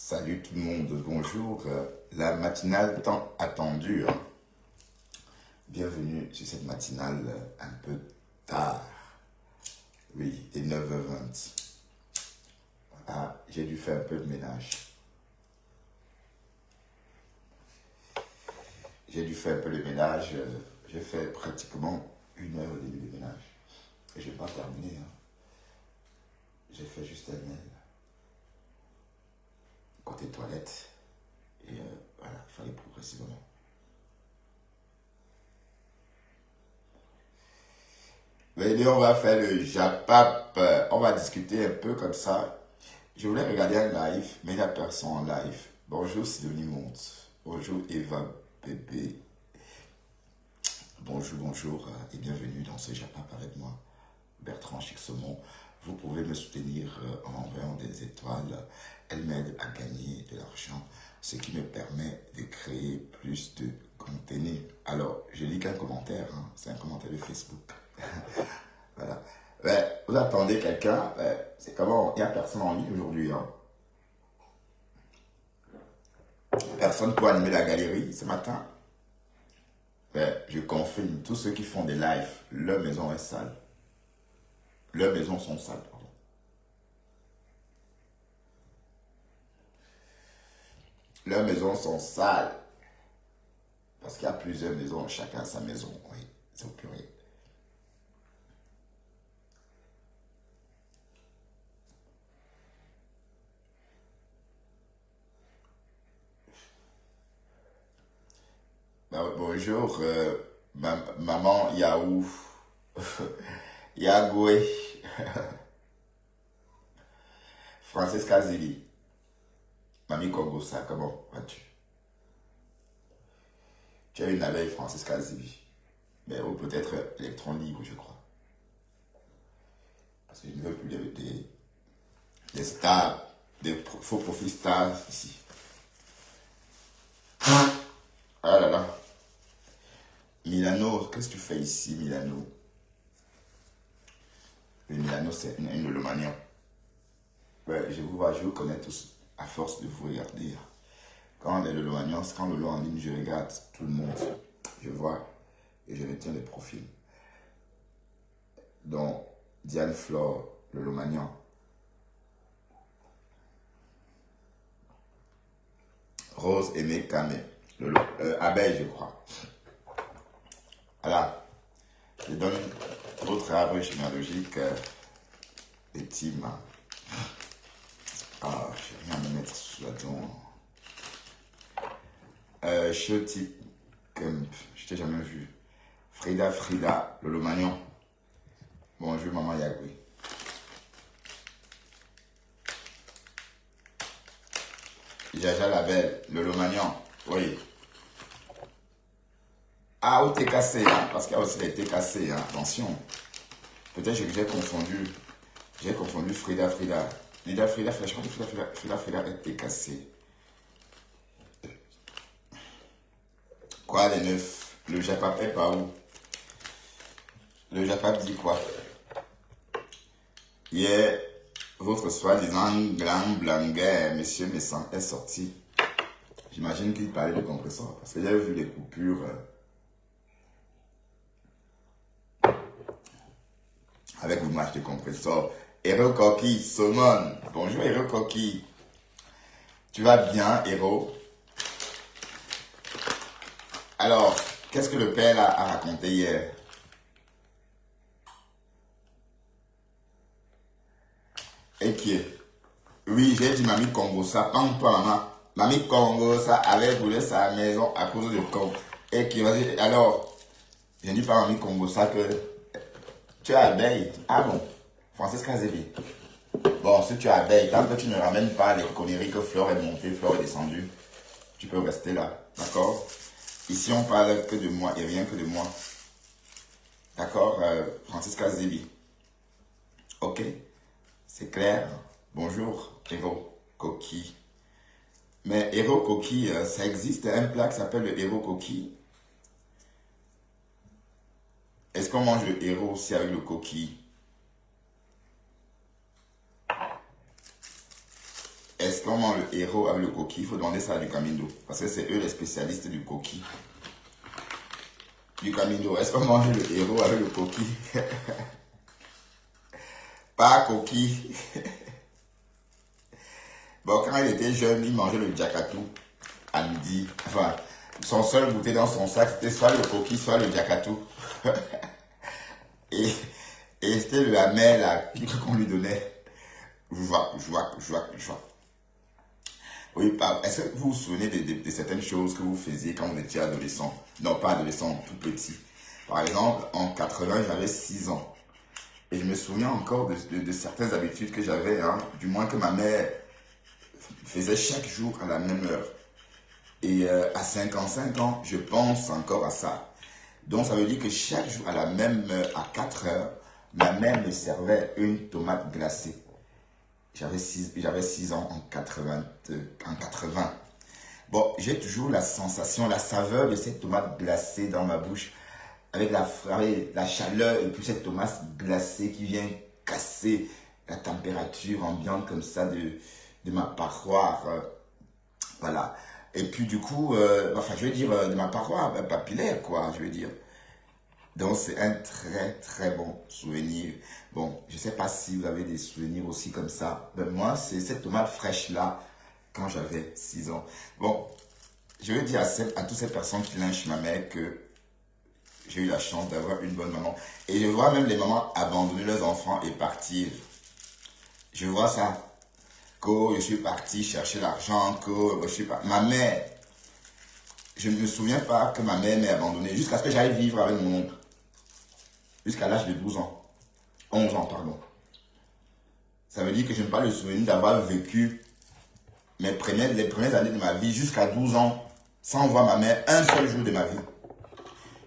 Salut tout le monde, bonjour. La matinale tant attendue. Bienvenue sur cette matinale un peu tard. Oui, il est 9h20. Ah, j'ai dû faire un peu de ménage. J'ai fait pratiquement 1 heure et demie de ménage. Et je n'ai pas terminé. J'ai fait juste un mail. Côté toilette. Et voilà, il fallait progressivement. Mais on va faire le Japap. On va discuter un peu comme ça. Je voulais regarder un live, mais il n'y a personne en live. Bonjour Sidonie Monte. Bonjour Eva Bébé. Bonjour et bienvenue dans ce Japap avec moi, Bertrand Chixomon. Vous pouvez me soutenir en envoyant des étoiles. Elles m'aident à gagner de l'argent, ce qui me permet de créer plus de contenu. Alors, je lis qu'un commentaire, c'est un commentaire de Facebook. Voilà. Vous attendez quelqu'un, c'est comment? Il n'y a personne en ligne aujourd'hui. Personne pour animer la galerie ce matin. Je confirme, tous ceux qui font des lives, leur maison est sale. Leurs maisons sont sales, pardon. Leurs maisons sont sales. Parce qu'il y a plusieurs maisons, chacun a sa maison. Oui, c'est au pluriel. Bonjour, maman Yahoo. Yagoué. Francesca Zili. Mamie Kongosa, comment vas-tu? Tu as une abeille, Francesca Zili. Mais ou peut-être électron libre, je crois. Parce que je ne veux plus des stars, des faux profils stars ici. Ah là là. Milano, qu'est-ce que tu fais ici, Milano? Le Milano, c'est une Lomagnon. Je vous vois, je vous connais tous à force de vous regarder. Quand le Lomagnon, quand le lot en ligne, je regarde tout le monde. Je vois et je retiens les profils. Donc, Diane Flore, le Lomagnon. Rose Aimé Kamé, abeille, je crois. Voilà. Je donne votre arbre généalogique des teams. Ah, je vais rien me mettre sous la dent. Shoti Kemp, je t'ai jamais vu. Frida, le Lomagnon. Bonjour, maman Yagui. Jaja la belle, le Lomagnon. Oui. Ah, ou t'es cassé, parce qu'il y a aussi les cassé, attention. Peut-être que j'ai confondu. J'ai confondu Frida. Je crois que Frida était cassée. Quoi, les neufs? Le Japap est pas où? Le Japap dit quoi? Hier, votre soi-disant blanguer, monsieur Messan, est sorti. J'imagine qu'il parlait de compresseur, parce que j'avais vu les coupures. Avec le match de compresseur. Héros Coquille, Saumon. Bonjour Héros Coquille. Tu vas bien, Héros? Alors, qu'est-ce que le père a raconté hier? Et qui est? Oui, j'ai dit Mamie Kongosa. Pends-toi, maman. Mamie Kongosa avait brûlé sa maison à cause de con. Et qui va dire, alors, je ne dis pas Mamie Kongosa que tu es abeille. Ah bon? Francesca Zébi. Bon, si tu es abeille, tant que tu ne ramènes pas les conneries que Flore est montée, Flore est descendue, tu peux rester là. D'accord? Ici, on parle que de moi et rien que de moi. D'accord, Francesca Zébi. Ok? C'est clair? Bonjour, Héros Coquille. Mais Héros Coquille, ça existe un plat qui s'appelle le Héros Coquille. Est-ce qu'on mange le héros aussi avec le coquille? est-ce qu'on mange le héros avec le coquille? Il faut demander ça à du Camino. Parce que c'est eux les spécialistes du coquille. Du Camino, est-ce qu'on mange le héros avec le coquille? Pas coquille. Bon, quand il était jeune, il mangeait le jackatou à midi. Enfin, son seul goûter dans son sac, c'était soit le coquille, soit le jackatou. et c'était le hamel là, qu'on lui donnait. Joie. Oui, est-ce que vous vous souvenez de certaines choses que vous faisiez quand vous étiez adolescent? Non, pas adolescent, tout petit. Par exemple, en 80, j'avais 6 ans. Et je me souviens encore de certaines habitudes que j'avais, hein, du moins que ma mère faisait chaque jour à la même heure. Et à 55 ans, je pense encore à ça. Donc ça veut dire que chaque jour à la même heure, à 4 heures, ma mère me servait une tomate glacée. J'avais 6 ans en 80. Bon, j'ai toujours la sensation, la saveur de cette tomate glacée dans ma bouche, avec la chaleur et puis cette tomate glacée qui vient casser la température ambiante comme ça de ma paroi. Voilà. Et puis du coup, enfin je veux dire de ma paroi papillaire, quoi, je veux dire. Donc c'est un très très bon souvenir. Bon, je ne sais pas si vous avez des souvenirs aussi comme ça. Ben, moi, c'est cette tomate fraîche là, quand j'avais 6 ans. Bon, je veux dire à toutes ces personnes qui lynchent ma mère que j'ai eu la chance d'avoir une bonne maman. Et je vois même les mamans abandonner leurs enfants et partir. Je vois ça. Que je suis parti chercher l'argent, que je suis pas. Ma mère, je ne me souviens pas que ma mère m'ait abandonné jusqu'à ce que j'aille vivre avec mon oncle. Jusqu'à l'âge de 12 ans. 11 ans, pardon. Ça veut dire que je n'ai pas le souvenir d'avoir vécu les premières années de ma vie jusqu'à 12 ans sans voir ma mère un seul jour de ma vie.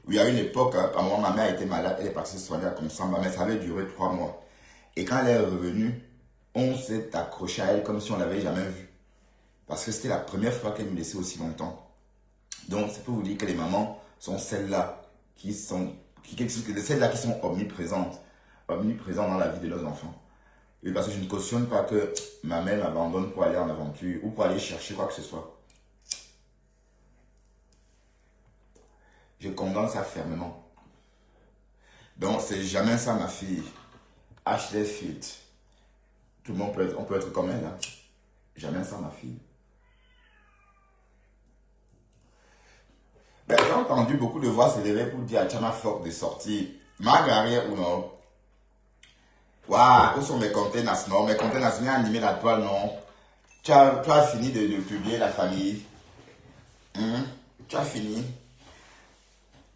Il y a une époque, à un moment, ma mère était malade, elle est partie se soigner comme ça, mais ça avait duré 3 mois. Et quand elle est revenue, on s'est accroché à elle comme si on ne l'avait jamais vue. Parce que c'était la première fois qu'elle me laissait aussi longtemps. Donc, c'est pour vous dire que les mamans sont celles-là qui sont omniprésentes. Omniprésentes dans la vie de leurs enfants. Et parce que je ne cautionne pas que ma mère m'abandonne pour aller en aventure ou pour aller chercher quoi que ce soit. Je condamne ça fermement. Donc, c'est jamais ça, ma fille. Ashley Field. Tout le monde on peut être comme elle. Hein. Jamais ça, ma fille. Ben, j'ai entendu beaucoup de voix se lever pour dire à Chama Flock de sortir. Margaret ou non? Waouh, où sont mes conteneurs? Non, mes conteneurs, viens animer la toile, non? Tu as fini de publier la famille. Tu as fini.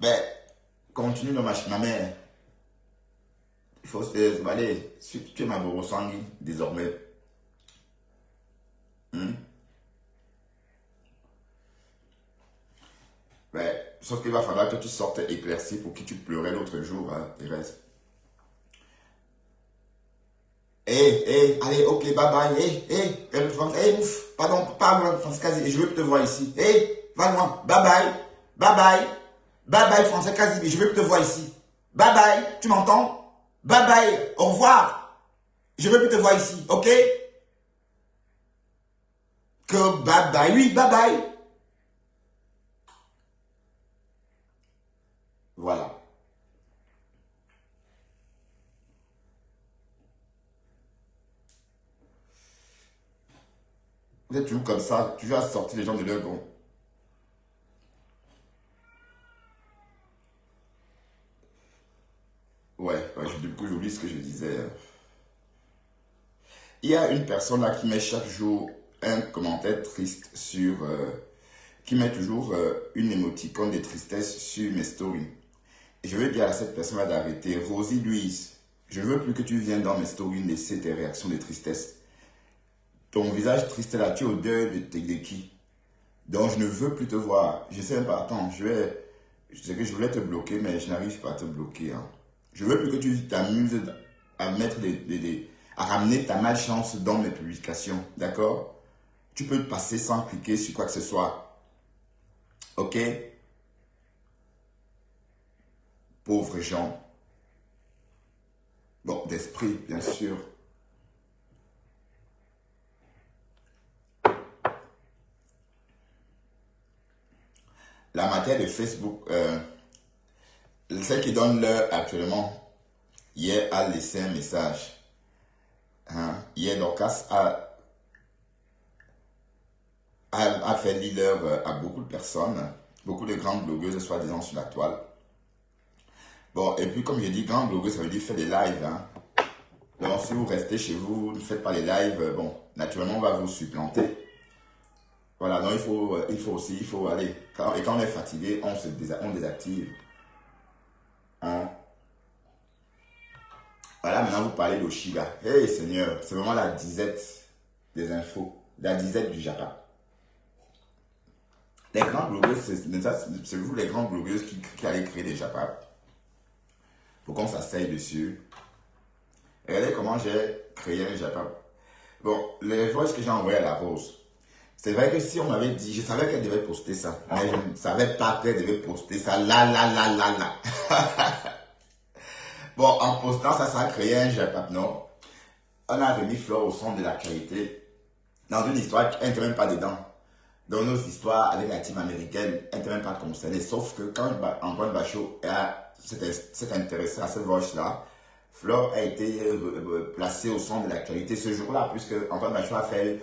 Ben, continue de ma mère. Il faut se allez, tu es ma borosangui désormais. Ben, sauf qu'il va falloir que tu sortes éclairci pour qui tu pleurais l'autre jour, hein, Thérèse. Allez, ok, bye bye, ouf, pardon, François, je veux que te voir ici. Va loin, bye bye, François Kazibi, je veux que te voir ici. Bye bye, tu m'entends? Bye bye, au revoir. Je veux que te voir ici, ok? Que bye bye, oui, bye bye. Voilà. Vous êtes toujours comme ça, toujours à sortir les gens de leur gond. Ouais, du coup, j'oublie ce que je disais. Il y a une personne là qui met chaque jour un commentaire triste sur... qui met toujours une émoticône de tristesse sur mes stories. Et je veux dire à cette personne-là d'arrêter. Rosie Louise, je ne veux plus que tu viennes dans mes stories laisser tes réactions de tristesse. Ton visage triste là, tu es au deuil de qui? Donc je ne veux plus te voir. Je sais même pas, attends, je sais que je voulais te bloquer, mais je n'arrive pas à te bloquer. Hein. Je veux plus que tu t'amuses à mettre à ramener ta malchance dans mes publications, d'accord? Tu peux te passer sans cliquer sur quoi que ce soit. Ok? Pauvres gens. Bon, d'esprit, bien sûr. la matière de Facebook, celle qui donne l'heure actuellement, hier a laissé un message. Hein? Hier, Dorcas a fait lire l'heure à beaucoup de personnes, beaucoup de grandes blogueuses, soi-disant sur la toile. Bon, et puis comme je dis, grande blogueuse, ça veut dire faire des lives. Hein? Donc si vous restez chez vous, ne faites pas les lives, bon, naturellement, on va vous supplanter. Voilà, donc il faut aller. Et quand on est fatigué, on désactive. Hein? Voilà, maintenant vous parlez d'Oshiga. Hey Seigneur, c'est vraiment la disette des infos, la disette du Japon. Les grandes blogueuses, c'est vous les grandes blogueuses qui allaient créer des Japon. Pour qu'on s'asseye dessus. Regardez comment j'ai créé un Japon. Bon, les voices que j'ai envoyées à la Rose. C'est vrai que si on m'avait dit, je savais qu'elle devait poster ça, mais je ne savais pas qu'elle devait poster ça là. Bon, en postant ça, ça a créé un Japon, non? On a remis Flore au centre de l'actualité dans une histoire qui n'était même pas dedans. Dans nos histoires avec la team américaine, elle n'était même pas concernée. Sauf que quand Antoine Bachot s'est intéressé à cette voice-là, Flore a été placée au centre de l'actualité ce jour-là, puisque Antoine Bachot a fait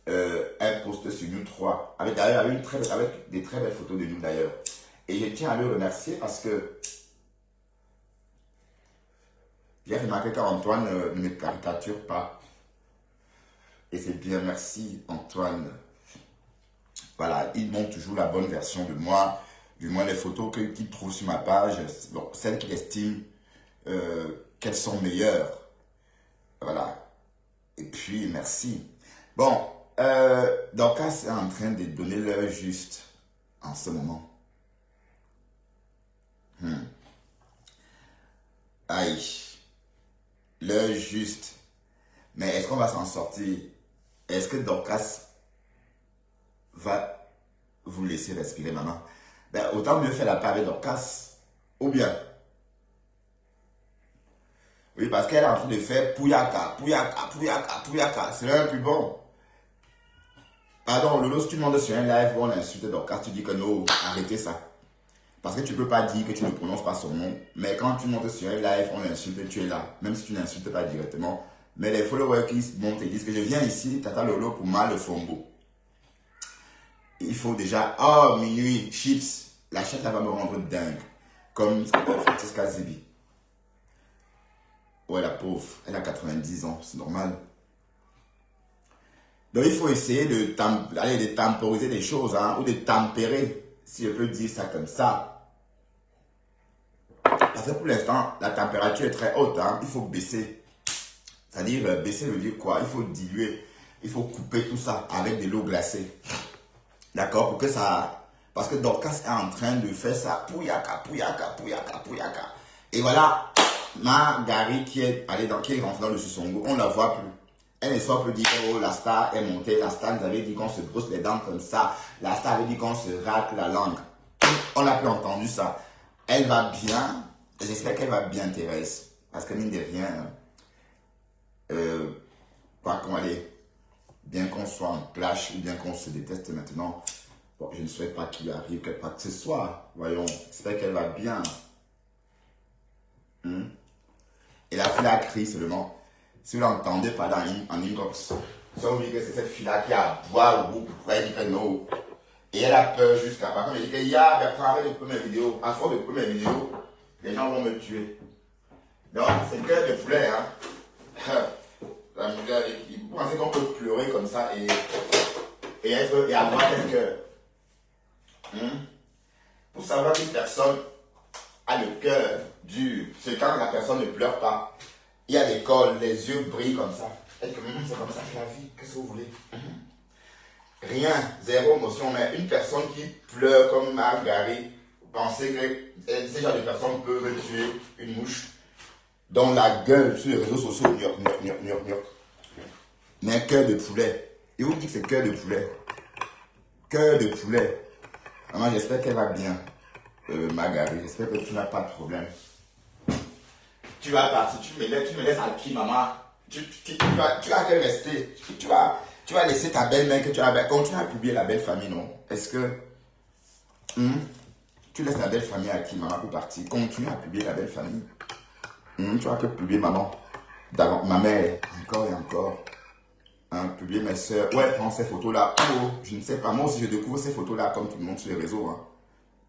un post sur nous 3, avec des très belles photos de nous d'ailleurs. Et je tiens à le remercier parce que j'ai remarqué qu'Antoine ne me caricature pas. Et c'est bien, merci Antoine. Voilà, il montre toujours la bonne version de moi, du moins les photos qu'il trouve sur ma page, bon, celles qu'il estime qu'elles sont meilleures. Voilà. Et puis, merci. Bon, Dorcas est en train de donner l'heure juste en ce moment. Aïe. L'heure juste. Mais est-ce qu'on va s'en sortir? Est-ce que Dorcas va vous laisser respirer, maman? Ben, autant mieux faire la paix avec Dorcas. Ou bien. Oui, parce qu'elle est en train de faire Pouyaka. C'est l'un plus bon. Pardon, Lolo, si tu demandes sur un live où on insulte Dorcas, tu dis que non, arrêtez ça. Parce que tu ne peux pas dire que tu ne prononces pas son nom. Mais quand tu montes sur un live, on l'insulte, tu es là. Même si tu n'insultes pas directement. Mais les followers qui montent et disent que je viens ici, Tata Lolo, pour mal le fombo. Il faut déjà, oh, minuit, chips. La chatte, elle va me rendre dingue. Comme Francisca Zibi. Ouais, la pauvre, elle a 90 ans, c'est normal. Donc il faut essayer de temporiser les choses, hein, ou de tempérer, si je peux dire ça comme ça. Parce que pour l'instant, la température est très haute, hein, il faut baisser. C'est-à-dire, baisser veut dire quoi? Il faut diluer, il faut couper tout ça avec de l'eau glacée. D'accord? Pour que ça... Parce que Dorcas est en train de faire ça, pouyaka. Et voilà, Gary qui est rentrée dans le Sussongo, on ne la voit plus. Elle ne sort plus dire oh la star est montée, la star nous avait dit qu'on se brosse les dents comme ça, la star avait dit qu'on se rate la langue. On n'a plus entendu ça. Elle va bien, j'espère qu'elle va bien Thérèse, parce que mine de rien, pas qu'on allait, bien qu'on soit en clash ou bien qu'on se déteste maintenant, bon, je ne souhaite pas qu'il arrive quelque part que ce soit, voyons, j'espère qu'elle va bien. Et la fille a crié seulement. Si vous l'entendez pas en inbox, ça veut dire que c'est cette fille-là qui a boire au bout pour elle dire que non. Et elle a peur jusqu'à par contre, elle dit qu'il y a Bertrand avec les premières vidéos. À force de premières vidéos, les gens vont me tuer. Donc, c'est le cœur de poulet, hein. Vous pensez qu'on peut pleurer comme ça et avoir un cœur. Pour savoir qu'une personne a le cœur dur, c'est quand la personne ne pleure pas. Il y a l'école, les yeux brillent comme ça. C'est comme ça que la vie, qu'est-ce que vous voulez? Rien, zéro émotion, mais une personne qui pleure comme Marguerite, pensez que ces genre de personnes peuvent tuer une mouche dans la gueule sur les réseaux sociaux. Mais cœur de poulet. Et vous dites que c'est cœur de poulet. Cœur de poulet. Maman, j'espère qu'elle va bien. Marguerite, j'espère que tu n'as pas de problème. Tu vas partir, tu me laisses à qui, maman? Tu vas rester. Tu vas laisser ta belle-mère que tu as. Continue à publier la belle famille, non? Est-ce que. Tu laisses la belle famille à qui, maman, pour partir. Continue à publier la belle famille. Tu vas que publier maman. Ma mère, encore et encore. Publier mes soeurs. Ouais, prends ces photos-là. Oh, je ne sais pas. Moi aussi, je découvre ces photos-là comme tout le monde sur les réseaux.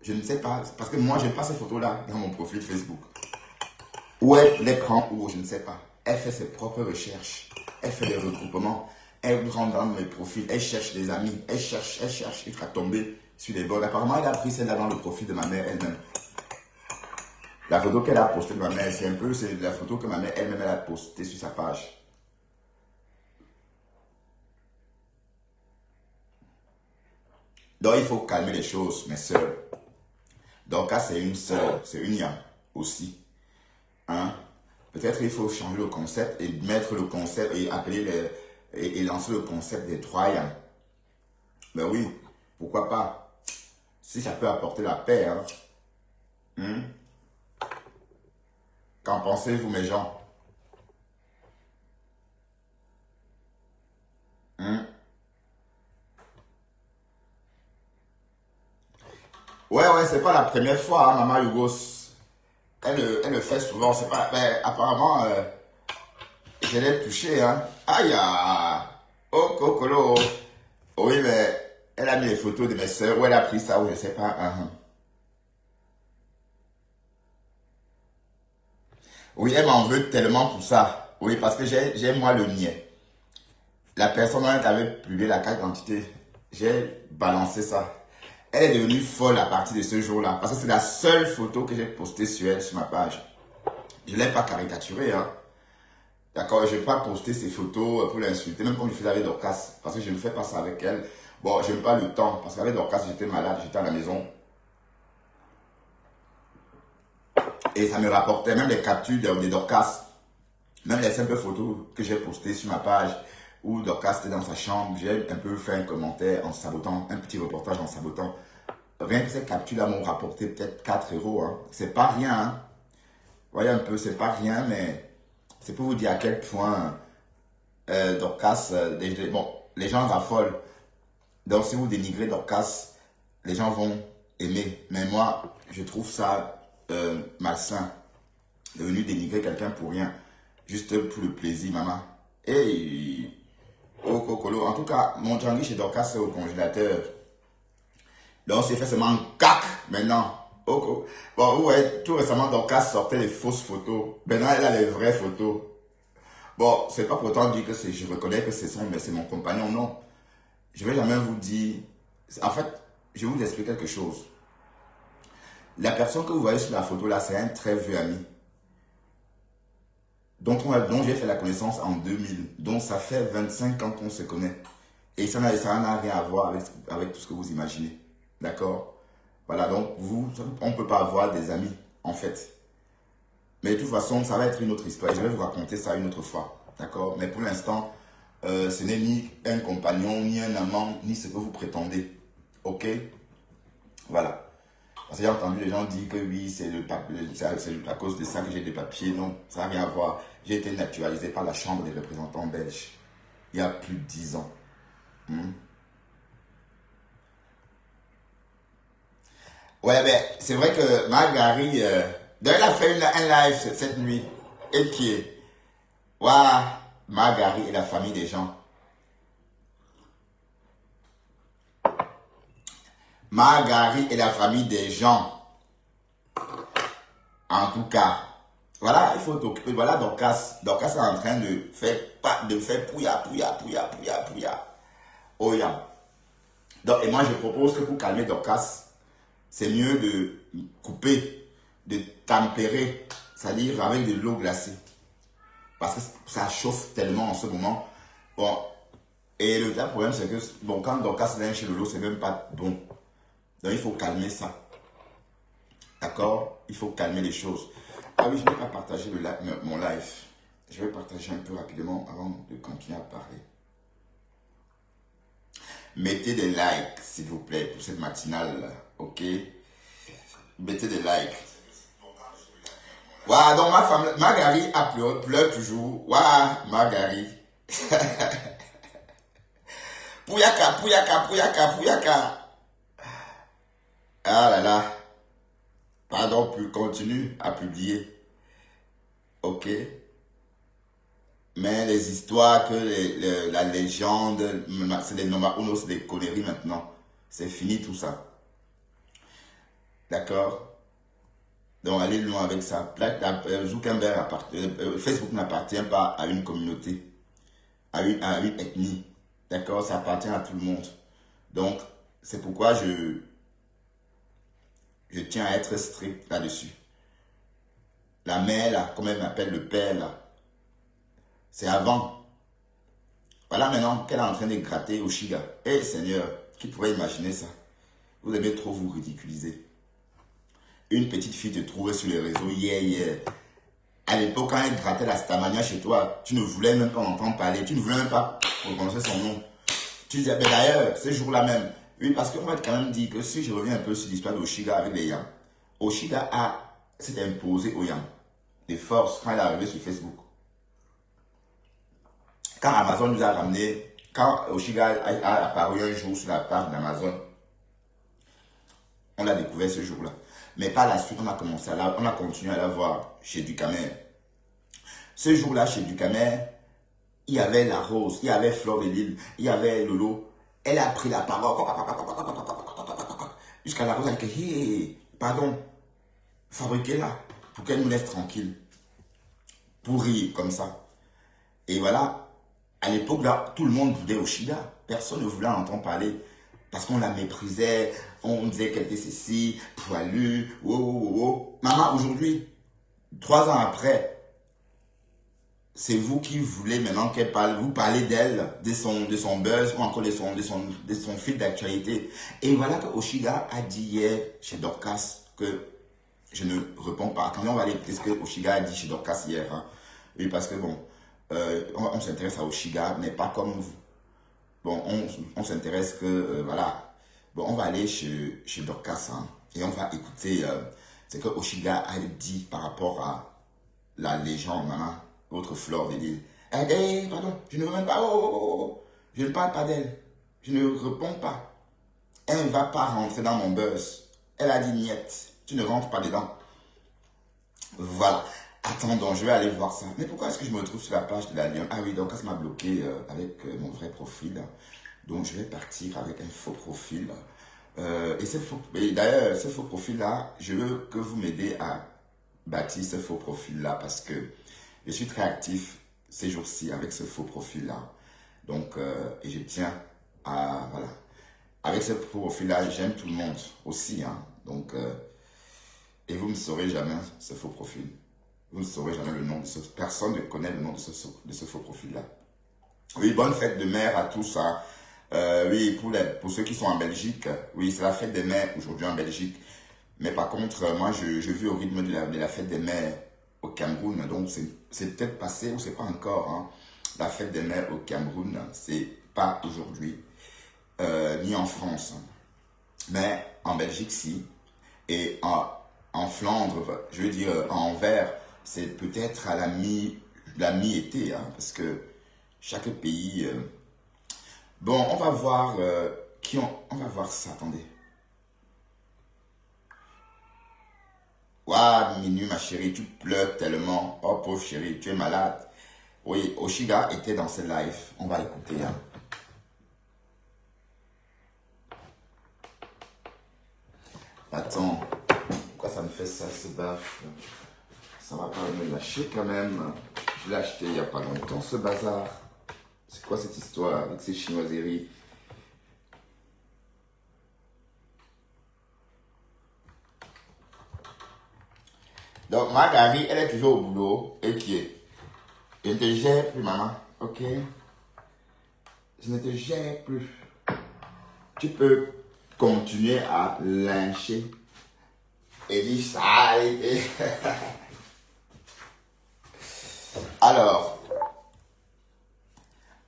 Je ne sais pas. Parce que moi, je n'ai pas ces photos-là dans mon profil Facebook. Où elle les prend ou je ne sais pas. Elle fait ses propres recherches. Elle fait des regroupements. Elle rentre dans mes profils. Elle cherche des amis. Elle cherche. Il va tomber sur les bords. Apparemment, elle a pris celle-là dans le profil de ma mère elle-même. La photo qu'elle a postée de ma mère, c'est la photo que ma mère elle-même elle a postée sur sa page. Donc, il faut calmer les choses, mes soeurs. Donc, là, c'est une sœur, c'est une yam aussi. Peut-être il faut changer le concept et mettre le concept et appeler et lancer le concept des 3 yams. Ben oui, pourquoi pas? Si ça peut apporter la paix. Qu'en pensez-vous, mes gens? Ouais, c'est pas la première fois, Maman Yugos. Elle le fait souvent, c'est pas. Mais apparemment, je l'ai touché, Aïe, oh, Cocolo. Oui, mais elle a mis les photos de mes soeurs, où elle a pris ça, ou je sais pas. Oui, elle m'en veut tellement pour ça. Oui, parce que j'ai moi le niais. La personne qui avait publié la carte d'identité, j'ai balancé ça. Elle est devenue folle à partir de ce jour-là. Parce que c'est la seule photo que j'ai postée sur elle, sur ma page. Je ne l'ai pas caricaturée. D'accord, je n'ai pas posté ces photos pour l'insulter, même comme je faisais avec Dorcas. Parce que je ne fais pas ça avec elle. Bon, je n'ai pas le temps. Parce qu'avec Dorcas, j'étais malade, j'étais à la maison. Et ça me rapportait même les captures de Dorcas. Même les simples photos que j'ai postées sur ma page. Où Dorcas était dans sa chambre. J'ai un peu fait un commentaire en sabotant. Un petit reportage en sabotant. Rien que ces captures-là m'ont rapporté peut-être 4 euros. C'est pas rien. Voyez un peu, c'est pas rien, mais c'est pour vous dire à quel point Dorcas, les gens raffolent. Donc si vous dénigrez Dorcas, les gens vont aimer. Mais moi, je trouve ça malsain de venir dénigrer quelqu'un pour rien. Juste pour le plaisir, maman. Et oh, Cocolo. En tout cas, mon Django chez Dorcas, c'est au congélateur. Donc, c'est fait seulement cac maintenant. Oh. Bon, ouais, tout récemment, Dorcas sortait les fausses photos. Maintenant, elle a les vraies photos. Bon, c'est pas pour autant dire que je reconnais que c'est mon compagnon, non. Je vais jamais vous dire. En fait, je vais vous expliquer quelque chose. La personne que vous voyez sur la photo là, c'est un très vieux ami. dont j'ai fait la connaissance en 2000. Donc, ça fait 25 ans qu'on se connaît. Et ça n'a rien à voir avec tout ce que vous imaginez. D'accord? Voilà, donc on ne peut pas avoir des amis, en fait. Mais de toute façon, ça va être une autre histoire. Je vais vous raconter ça une autre fois. D'accord? Mais pour l'instant, ce n'est ni un compagnon, ni un amant, ni ce que vous prétendez. Ok? Voilà. Parce que j'ai entendu les gens dire que oui, c'est à cause de ça que j'ai des papiers. Non, ça n'a rien à voir. J'ai été naturalisé par la Chambre des représentants belges il y a plus de 10 ans. Ouais, mais c'est vrai que Margari, elle a fait un live cette nuit. Et qui est, waouh, Margari et la famille des gens. Margari et la famille des gens. En tout cas, voilà, il faut t'occuper. Voilà, Dorcas est en train de faire pouya. Oh, yeah. Donc, et moi, je propose que pour calmer Dorcas, c'est mieux de couper, de tempérer, c'est-à-dire avec de l'eau glacée. Parce que ça chauffe tellement en ce moment. Bon, et le problème, c'est que bon, quand Dorcas vient chez Lolo, c'est même pas bon. Donc, il faut calmer ça. D'accord? Il faut calmer les choses. Ah oui, je n'ai pas partagé mon live. Je vais partager un peu rapidement avant de continuer à parler. Mettez des likes, s'il vous plaît, pour cette matinale. Ok? Mettez des likes. Waouh, donc ma femme, Margari pleure toujours. Waouh, Margari. Pouyaka. Ah là là. Pardon, continue à publier. Ok. Mais les histoires que la légende, c'est des Noma Uno, c'est des conneries maintenant. C'est fini tout ça. D'accord? Donc allez loin avec ça. Zuckerberg Facebook n'appartient pas à une communauté, à une ethnie. D'accord? Ça appartient à tout le monde. Donc, c'est pourquoi je tiens à être strict là-dessus. La mère, là, comme elle m'appelle le père, là, c'est avant. Voilà maintenant qu'elle est en train de gratter au Shiga. Eh Seigneur, qui pourrait imaginer ça? Vous aimez trop vous ridiculiser. Une petite fille te trouvait sur les réseaux hier. À l'époque, quand elle grattait la stamania chez toi, tu ne voulais même pas en entendre parler. Tu ne voulais même pas reconnaître son nom. Tu disais, mais d'ailleurs, ce jour-là même, oui, parce qu'on va quand même dire que si je reviens un peu sur l'histoire d'Oshiga avec les Yams, Oshiga s'est imposé aux Yams des forces quand il est arrivé sur Facebook. Quand Amazon nous a ramené, quand Oshiga a apparu un jour sur la page d'Amazon, on l'a découvert ce jour-là. Mais par la suite, on a continué à la voir chez Ducamer. Ce jour-là, chez Ducamer, il y avait la Rose, il y avait Flore de Lille, il y avait Lolo. Elle a pris la parole. Jusqu'à la Rose, elle a dit, hey, pardon, fabriquez-la pour qu'elle nous laisse tranquille. Pour rire comme ça. Et voilà, à l'époque, là, tout le monde voulait Oshiga. Personne ne voulait en entendre parler. Parce qu'on la méprisait, on disait qu'elle était ceci, poilue, Maman, aujourd'hui, 3 ans après, c'est vous qui voulez maintenant qu'elle parle, vous parlez d'elle, de son buzz ou encore de son fil d'actualité. Et voilà que Oshiga a dit hier chez Dorcas que je ne réponds pas. Attendez, on va aller écouter ce que Oshiga a dit chez Dorcas hier. Hein. Oui, parce que bon, on s'intéresse à Oshiga, mais pas comme vous. Bon, on s'intéresse que, voilà. Bon, on va aller chez Dorcas hein, et on va écouter ce que Oshiga a dit par rapport à la légende, maman, votre Flore de Lille. Eh, pardon, je ne veux même pas, je ne parle pas d'elle. Je ne réponds pas. Elle ne va pas rentrer dans mon buzz. Elle a dit niette, tu ne rentres pas dedans. Voilà. Attends, je vais aller voir ça. Mais pourquoi est-ce que je me retrouve sur la page de la Lyon? Ah oui, donc ça m'a bloqué avec mon vrai profil. Donc je vais partir avec un faux profil. Et d'ailleurs, ce faux profil-là, je veux que vous m'aidez à bâtir ce faux profil-là parce que je suis très actif ces jours-ci avec ce faux profil-là. Donc, et je tiens à, voilà. Avec ce faux profil-là, j'aime tout le monde aussi. Hein. Donc, et vous ne saurez jamais ce faux profil. Vous ne saurez jamais le nom de ce... Personne ne connaît le nom de ce faux profil-là. Oui, bonne fête de mère à tous. Hein. Oui, pour ceux qui sont en Belgique, oui, c'est la fête des mères aujourd'hui en Belgique. Mais par contre, moi, je vis au rythme de la fête des mères au Cameroun. Donc, c'est peut-être passé ou c'est pas encore. Hein. La fête des mères au Cameroun, c'est pas aujourd'hui, ni en France. Mais en Belgique, si. Et en Flandre, je veux dire, en Anvers, c'est peut-être à la mi-été, hein, parce que chaque pays... Bon, on va voir on va voir ça, attendez. Waouh, Minu, ma chérie, tu pleures tellement. Oh, pauvre chérie, tu es malade. Oui, Oshiga était dans ce live. On va écouter. Hein. Attends, pourquoi ça me fait ça, ce baffe? Ça va pas me lâcher quand même. Je l'ai acheté il n'y a pas longtemps, ce bazar. C'est quoi cette histoire avec ces chinoiseries? Donc, Marguerite, elle est toujours au boulot. Et qui est? Je ne te gère plus, maman. Ok? Je ne te gère plus. Tu peux continuer à lyncher et dire ça. Alors,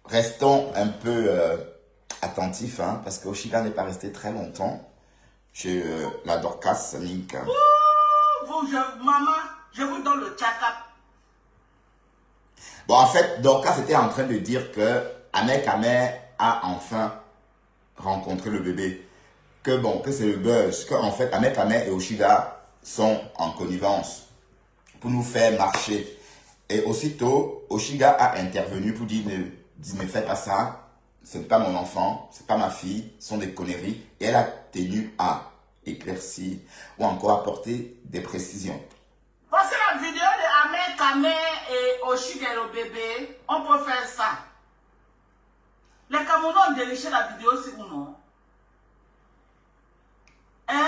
restons un peu attentifs, hein, parce que Oshiga n'est pas resté très longtemps chez la Dorcas Nink. Maman, je vous donne le tchakap. Bon, en fait, Dorcas était en train de dire que Ahmed Kamer a enfin rencontré le bébé. Que bon, que c'est le buzz. Que en fait, Ahmed Kamer et Oshiga sont en connivence pour nous faire marcher. Et aussitôt, Oshiga a intervenu pour dire ne fais pas ça, ce n'est pas mon enfant, ce n'est pas ma fille, ce sont des conneries. Et elle a tenu à éclaircir ou encore apporter des précisions. Voici la vidéo de Ahmed Kameh et Oshiga le bébé. On peut faire ça. Les Camerounais ont déniché la vidéo, c'est ou non? Hein?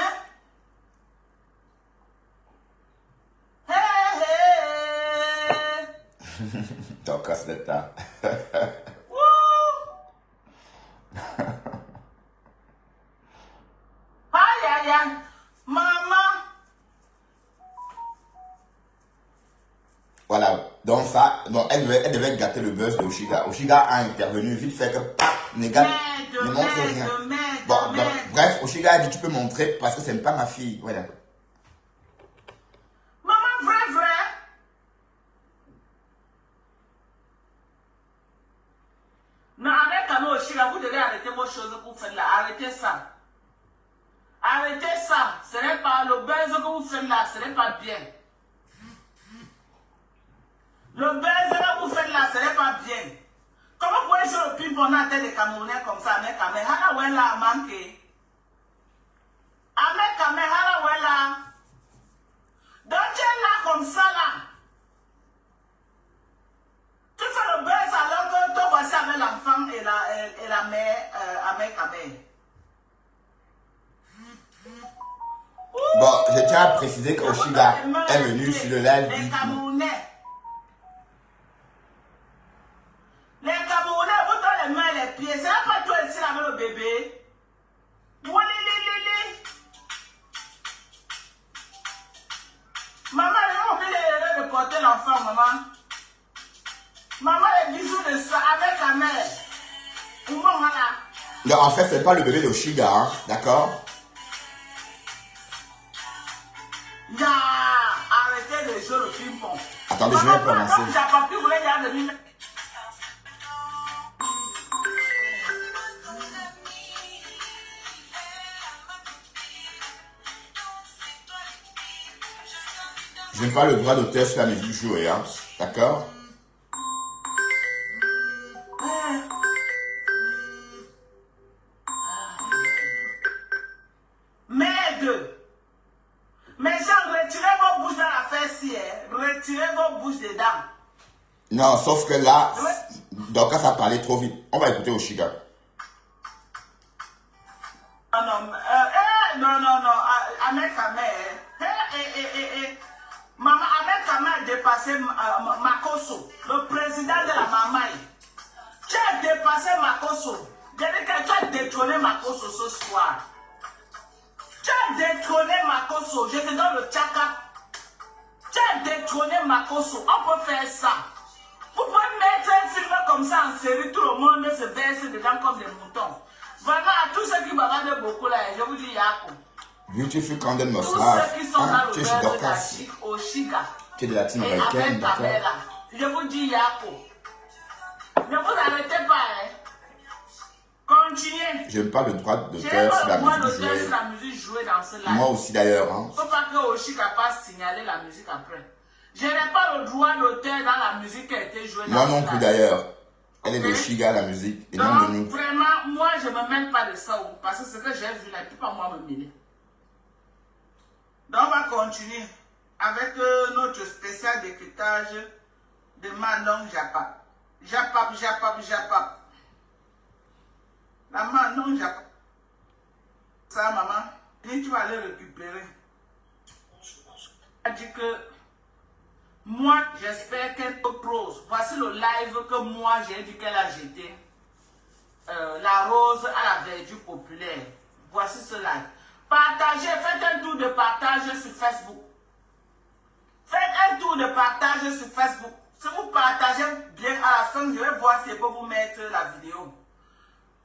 Hey, hey. T'en casses le tas. Aïe, aïe, aïe. Maman. Voilà, donc ça, donc elle devait gâter le buzz de Oshiga. Oshiga a intervenu vite fait que ne montre rien. Bon, donc, bref, Oshiga a dit tu peux montrer parce que ce n'est pas ma fille. Voilà. Maman, vrai. Non, avec Kameh Oshiga, vous devez arrêter vos choses que vous faites là. Arrêtez ça. Arrêtez ça. Ce n'est pas le buzz que vous faites là, ce n'est pas bien. Le buzz que vous faites là, ce n'est pas bien. Comment vous pouvez jouer le ping-pong dans la tête des Camerounais comme ça, Ahmed Kameh? Hala Wella a manqué. Ahmed Kameh, Hala Wella. Donc tu es là comme ça là. Tu fais le buzz alors que toi voici avec l'enfant et la mère Ahmed Kameh. Bon, je tiens à préciser qu'Oshiga est venu sur le live. Les Camerounais. Les Camerounais, vous donnez les mains et les pieds. C'est pas toi ici avec le bébé. Maman, ils ont oublié de porter l'enfant, maman. Maman, les bisous de ça avec ta mère. Non, en fait, c'est pas le bébé d'Oshiga, hein, d'accord? Arrêtez de jouer le ping-pong. Attendez, je vais commencer. J'ai pas pu vous dire de lui. Je n'ai pas le droit d'auteur sur la musique jouée, hein, d'accord? Merde! Mais gens, retirez vos bouches dans l'affaire ci, retirez vos bouches dedans. Non, sauf que là, donc ça parlait trop vite. On va écouter Oshiga. Non, Ahmed Kameh. Maman, Ahmed Kameh a dépassé Makosso, le président de la Mamaï. Tu as dépassé Makosso. J'ai dit que tu as détrôné Makosso ce soir. Tu as détrôné Makosso. Je te donne le tchaka. Tu as détrôné Makosso. On peut faire ça. Vous pouvez mettre un film comme ça en série, tout le monde se verse dedans comme des moutons. Vraiment, à tous ceux qui bavardent beaucoup là, je vous dis Yako. Beautiful Condon Tous Moslave. ceux qui sont dans Tu le es chez verre Dorcas. de Oshiga. Tu es de latino-américaine, Et avec ta d'accord? mère là. Je vous dis Yako. Ne vous arrêtez pas, hein. Continuez. Je n'ai pas le droit J'ai d'auteur pas sur la le droit musique d'auteur jouée. sur la musique jouée dans ce live. Moi aussi d'ailleurs, hein. Faut pas que Oshiga passe signaler la musique après. Je n'ai pas le droit d'auteur dans la musique qui a été jouée dans Moi ce non live. plus d'ailleurs. Elle est Ok. de Oshiga, la musique, et non Donc, de nous. vraiment, moi, je ne me mêle pas de ça, parce que ce que j'ai vu là, il ne peut pas moi me mêler. Donc, on va continuer avec notre spécial décryptage de Manon Japap. Japap. La Manon Japap. Ça, maman, et tu vas aller récupérer. Elle dit que moi, j'espère qu'elle propose. Voici le live que moi, j'ai dit qu'elle a jeté. La rose à la verdure populaire. Voici ce live. Partagez, faites un tour de partage sur Facebook. Faites un tour de partage sur Facebook. Si vous partagez bien à la fin, je vais voir si je peux vous mettre la vidéo.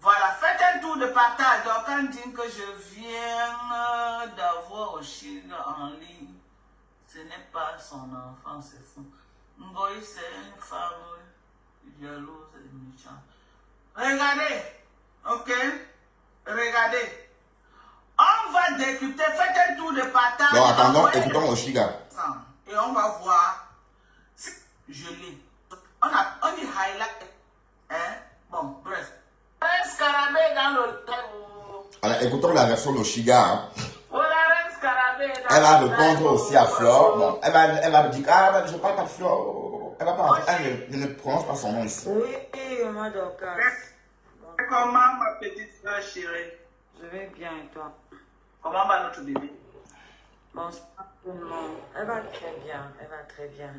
Voilà, faites un tour de partage. Donc, on dit que je viens d'avoir Oshiga en ligne. Ce n'est pas son enfant, c'est fou. Ngoï, c'est une femme jalouse et méchante. Regardez, ok? Regardez. On va décrypter, faites un tour de partage. Donc, attendons, écoutons Oshiga. Et on va voir. Je lis. On dit highlight. Hein? Bon, bref. Un scarabée dans le thème. Alors, écoutons la version d'Oshiga. Hein. Voilà, un scarabée dans Elle va le répondre aussi à Flore. Bon, elle va me dire, ah, je ne parle pas de Flore. Elle va pas rentrer. Elle ne prononce pas son nom ici. Oui, moi Dorcas. Bon, Comment ma petite soeur chérie? je vais bien et toi? Comment va notre bébé? Bonsoir tout le monde. Elle va très bien, elle va très bien.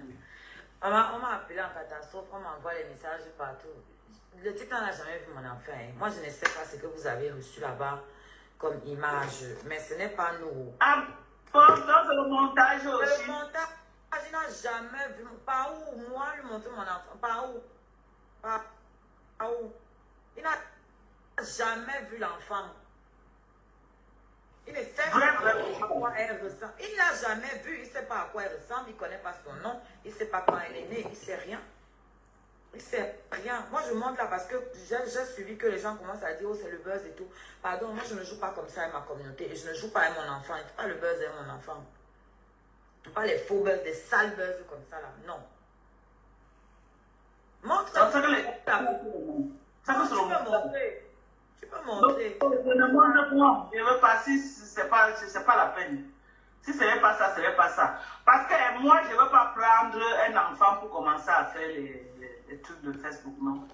On m'a appelé en catastrophe, on m'envoie les messages partout. Le type n'a jamais vu mon enfant. Hein. Moi, je ne sais pas ce que vous avez reçu là-bas comme image, mais ce n'est pas nous. Ah, bon, donc c'est le montage aussi. Le montage, il n'a jamais vu. Par où? Moi, lui montrer mon enfant. Par où? Par où? Il n'a jamais vu l'enfant. Il ne sait pas à quoi elle ressemble. Il n'a jamais vu, il ne sait pas à quoi elle ressemble, il ne connaît pas son nom, il ne sait pas quand elle est née, il ne sait rien. Il ne sait rien. Moi, je monte là parce que j'ai suivi que les gens commencent à dire, oh, c'est le buzz et tout. Pardon, moi, je ne joue pas comme ça avec ma communauté et je ne joue pas avec mon enfant. Il ne faut pas le buzz avec mon enfant. Pas les faux buzz, des sales buzz comme ça là. Non. Montre ça. Ça que les... Ça que Tu c'est peux le montage. montrer. Tu peux montrer. Je ne montre pas. Je ne veux pas si c'est pas la peine. Si ce n'est pas ça, ce n'est pas ça. Parce que moi, je ne veux pas prendre un enfant pour commencer à faire les trucs de Facebook, non.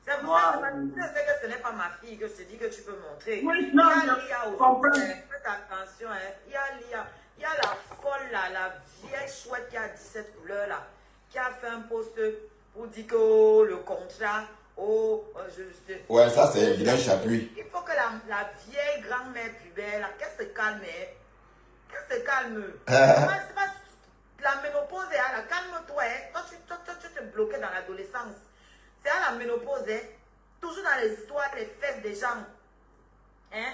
C'est pour ça que je sais que ce n'est pas ma fille que je te dis que tu peux montrer. Oui, non, il y a je Lia aussi. comprends. Faites attention, hein. Il y a Lia. Il y a la folle là, la vieille chouette qui a 17 couleurs là, qui a fait un post pour dire que oh, le contrat, Ouais, ça, c'est Vilain Chapuis. il faut que la vieille grand-mère pubère là, qu'elle se calme, hein. Qu'elle se calme. C'est pas la ménopause, hein, calme-toi, hein. Toi, tu te bloquais dans l'adolescence. C'est à la ménopause, hein. Toujours dans les histoires, les fesses des gens. Hein?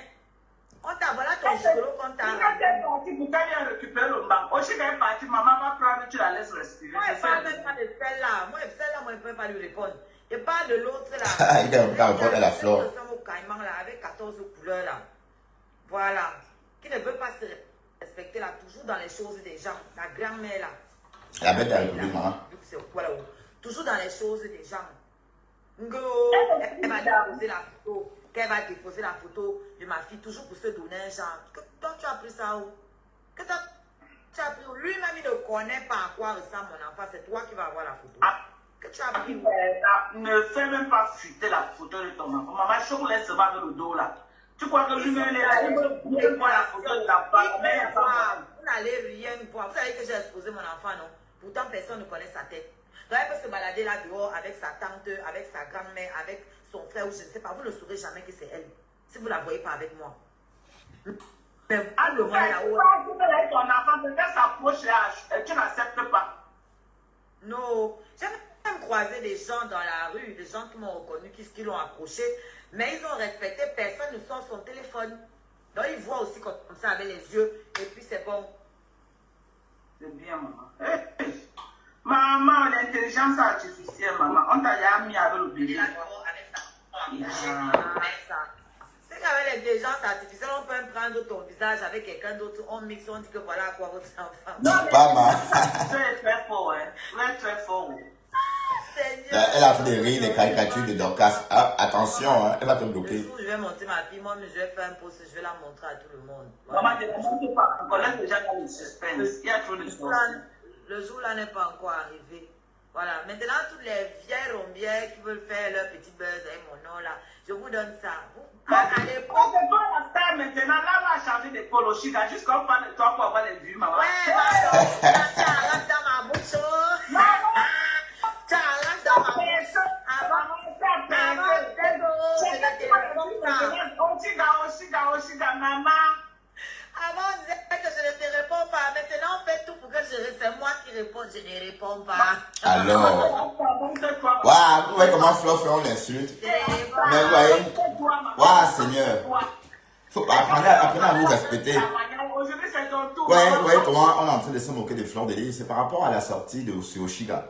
On t'a voilà ton gigolo qu'on t'a. Quand tu es parti, pour qu'elle vienne récupérer le banc. Aussi, quand elle est partie, maman va prendre, tu la laisses respirer. Moi, je ne parle même pas de celle-là. Moi, celle-là, moi, je ne peux pas lui répondre. Je parle de l'autre là. Il va répondre à la Flore. Au Caïman là, avec 14 couleurs là. Voilà. Qui ne veut pas se respecter là, toujours dans les choses des gens. La grand-mère là. La bête de la République, maman. Voilà. Toujours dans les choses des gens. Ngo, elle va déposer la photo. Qu'elle va déposer la photo de ma fille, toujours pour se donner un genre. Que toi, tu as pris ça où? Que toi, tu as pris où? Lui-même, il ne connaît pas à quoi ressemble mon enfant. C'est toi qui vas avoir la photo. Que tu as pris où? Ne fais même pas fuiter la photo de ton enfant. Maman, je vous laisse seulement avec le dos là. Tu crois que lui-même, il veut bien voir la photo de la femme, mais il n'y a pas. Vous n'allez rien voir. Vous savez que j'ai exposé mon enfant, non? Pourtant, personne ne connaît sa tête. Donc, elle peut se balader là dehors avec sa tante, avec sa grand-mère, avec son frère ou je ne sais pas. Vous ne saurez jamais que c'est elle. Si vous ne la voyez pas avec moi. Mais Ah, le moment là-haut. tu veux avec ton enfant, de faire sa poche là, tu n'acceptes pas. Non. J'ai même croisé des gens dans la rue, des gens qui m'ont reconnu, qui l'ont approché. Mais ils ont respecté, personne ne sort son téléphone. Donc, ils voient aussi comme ça avec les yeux. Et puis, c'est bon. C'est bien, maman. Hey. Maman, l'intelligence artificielle, maman, on t'a déjà mis avec le bébé. C'est qu'avec l'intelligence artificielle, on peut prendre ton visage avec quelqu'un d'autre, on mixe, on dit que voilà à quoi votre enfant. Non, Pas mal. Tu es très fort, hein. Tu es très fort. Seigneur. Elle a fait des rires, des caricatures de Dorcas. Ah, attention, hein, elle va te Le bloquer. jour où je vais monter ma fille, moi, je vais faire un post, je vais la montrer à tout le monde. Maman, je ne montre pas. On connaît déjà dans le suspense. Il y a trop de choses. Le jour là n'est pas encore arrivé. Voilà. Maintenant, toutes les vieilles rombières qui veulent faire leur petit buzz avec mon nom là, je vous donne ça. À l'époque. On ne peut pas la faire maintenant. Là, on va changer de polo chica jusqu'à on parle de toi pour avoir les vues, maman. Ouais, ça rentre dans ma bouche. Ça rentre dans ma bouche. Avant, Avant, on disait que je ne te réponds pas. Maintenant, on fait tout pour que c'est moi qui réponds. Je ne réponds pas. Alors. Waouh, vous voyez comment Flo fait, on l'insulte. Mais vous voyez. Waouh, Seigneur. Faut apprendre à vous respecter. Ouais, vous voyez comment on est en train de se moquer de Flore de Lys. C'est par rapport à la sortie de Oshiga.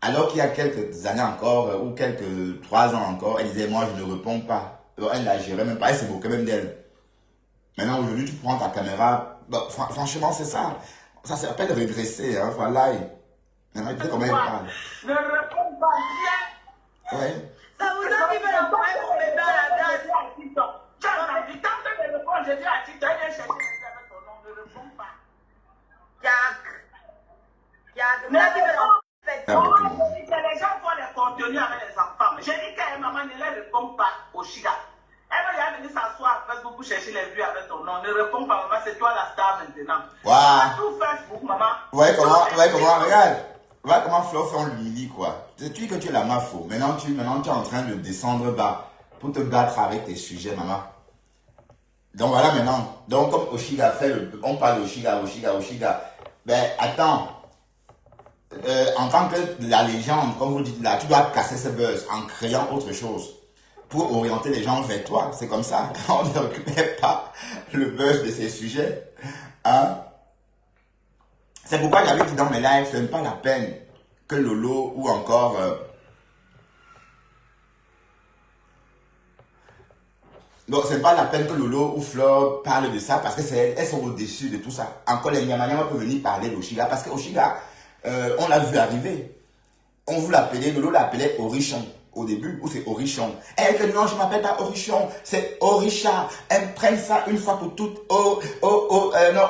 Alors qu'il y a quelques années encore, ou quelques 3 ans encore, elle disait, moi, je ne réponds pas. Alors, elle ne la gérait même pas, elle se moquait même d'elle. Maintenant, aujourd'hui, tu prends ta caméra. Bon, franchement, c'est ça. Ça s'appelle régresser. Hein, voilà. Maintenant, il peut comment il parle. Ne réponds pas bien. Ouais. Ça vous a dit de l'envoyer mon bébé à la danse. Tu as envie, tant que je réponds, je dis à Tito, il vient chercher avec ton nom, ne réponds pas. Vous a dit de l'envoyer. Les gens font les contenus avec les enfants. J'ai dit qu'elle maman ne les répond pas au Chiga. Elle va venir s'asseoir à Facebook pour chercher les vues avec ton nom. Ne réponds pas, maman, c'est toi la star maintenant. Waouh. Tout Facebook, maman. Ouais, comment, regarde. Voilà comment Flo fait, on l'humilie, quoi. Tu dis que tu es la mafo. Maintenant, tu es en train de descendre bas pour te battre avec tes sujets, maman. Donc voilà maintenant. Donc comme Oshiga fait, on parle d'Oshiga. Ben attends. En tant que la légende, comme vous dites là, tu dois casser ce buzz en créant autre chose pour orienter les gens vers toi. C'est comme ça. On ne récupère pas le buzz de ces sujets. Hein? C'est pourquoi j'avais dit dans mes lives, ce n'est pas la peine que Lolo ou encore... Donc, ce n'est pas la peine que Lolo ou Flore parlent de ça parce que elles sont au-dessus de tout ça. Encore, les Nyamanyama peuvent venir parler d'Oshiga parce que Oshiga, on l'a vu arriver. On vous l'appelait, Lolo l'appelait Orichon au début, ou c'est Orichon. Elle dit non, je ne m'appelle pas Orichon, c'est Orisha. Elles prennent ça une fois pour toutes. Non,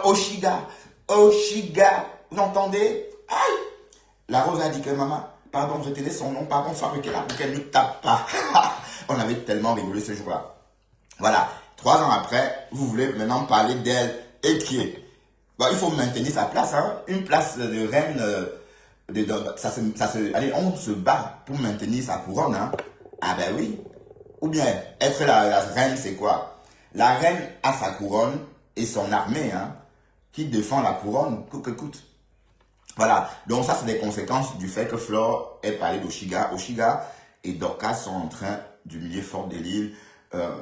Oshiga. Oshiga. Vous entendez? Aïe! La Rose a dit que maman, pardon, je tenais son nom, pardon, fabriquez-la pour qu'elle ne tape pas. On avait tellement rigolé ce jour-là. Voilà, 3 ans après, vous voulez maintenant parler d'elle et qui est. Bon, il faut maintenir sa place, hein. Une place de reine, allez, on se bat pour maintenir sa couronne, hein. Ah ben oui. Ou bien, être la reine, c'est quoi? La reine a sa couronne et son armée, hein, qui défend la couronne, coûte que coûte. Voilà, donc ça c'est des conséquences du fait que Flore ait parlé d'Oshiga. Oshiga et Dorcas sont en train d'humilier Fort de Lille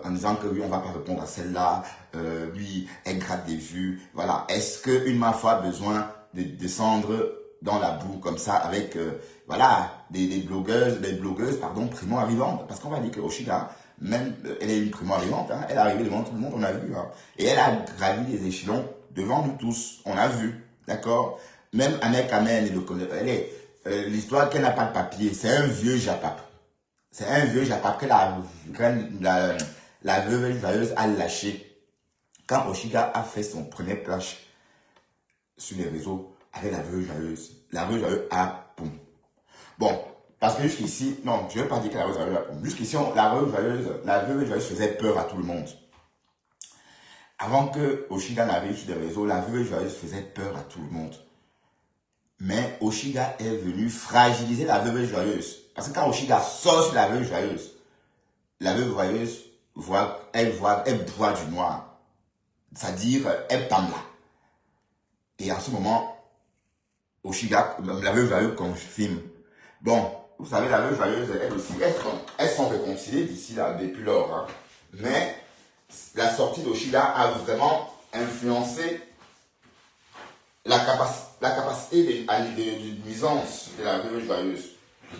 en disant que oui, on va pas répondre à celle-là, oui, elle gratte des vues. Voilà, est-ce qu'une mafia a besoin de descendre dans la boue comme ça avec, voilà, des blogueuses, primo-arrivantes? Parce qu'on va dire que Oshiga, même, elle est une primo-arrivante, hein, elle est arrivée devant tout le monde, on a vu, hein, et elle a gravi les échelons devant nous tous, on a vu, d'accord? Même Anek Amen, l'histoire qu'elle n'a pas de papier, c'est un vieux japap. C'est un vieux japap que la veuve joyeuse a lâché quand Oshiga a fait son premier clash sur les réseaux avec la veuve joyeuse. La veuve joyeuse a boum. Bon, parce que jusqu'ici, non, je ne veux pas dire que la veuve joyeuse a boum. Jusqu'ici, la veuve joyeuse faisait peur à tout le monde. Avant que Oshiga n'arrive sur les réseaux, la veuve joyeuse faisait peur à tout le monde. Mais Oshiga est venu fragiliser la veuve joyeuse. Parce que quand Oshiga sort sur la veuve joyeuse elle boit du noir. C'est-à-dire, elle tombe là. Et en ce moment, Oshiga, la veuve joyeuse confirme. Bon, vous savez, la veuve joyeuse, elle aussi, elles sont réconciliées d'ici là, depuis lors. Hein. Mais la sortie d'Oshiga a vraiment influencé la capacité de nuisance de la veuve joyeuse.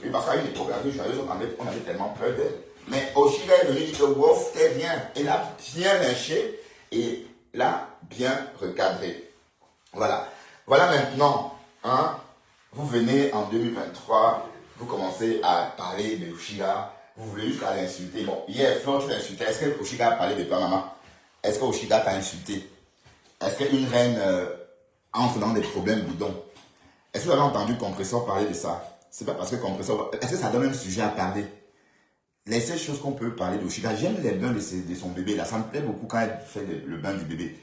Et parce qu'à une époque, la veuve joyeuse, on avait tellement peur d'elle. Mais Oshiga est venu dire que Wolf, t'es bien. Elle a bien lynché et l'a bien recadré. Voilà. Voilà maintenant, hein, vous venez en 2023, vous commencez à parler de Oshiga, vous voulez jusqu'à l'insulter. Bon, hier, Flore, tu l'as insulté. Est-ce que Oshiga a parlé de toi, maman? Est-ce que Oshiga t'a insulté? Est-ce qu'une reine entre dans des problèmes bidons? Est-ce que vous avez entendu Compressor parler de ça? C'est pas parce que Compressor... Est-ce que ça donne un sujet à parler? Les seules choses qu'on peut parler d'Oshiga, j'aime les bains de son bébé. Là, ça me plaît beaucoup quand elle fait le bain du bébé.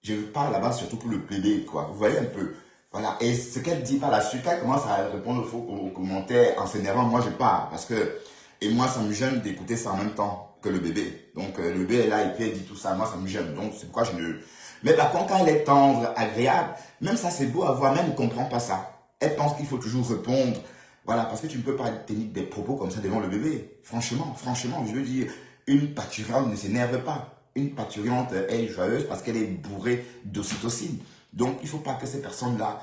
Je parle là-bas surtout pour le bébé, quoi. Vous voyez un peu. Voilà. Et ce qu'elle dit par la suite, elle commence à répondre aux commentaires en s'énervant. Moi, je pars parce que... Et moi, ça me gêne d'écouter ça en même temps que le bébé. Donc, le bébé est là et puis elle dit tout ça. Moi, ça me gêne. Donc, c'est pourquoi je ne... Mais par contre, quand elle est tendre, agréable, même ça, c'est beau à voir. Même elle ne comprend pas ça. Elle pense qu'il faut toujours répondre. Voilà, parce que tu ne peux pas tenir des propos comme ça devant le bébé. Franchement, je veux dire, une parturiente ne s'énerve pas. Une parturiente est joyeuse parce qu'elle est bourrée d'ocytocine. Donc, il ne faut pas que ces personnes-là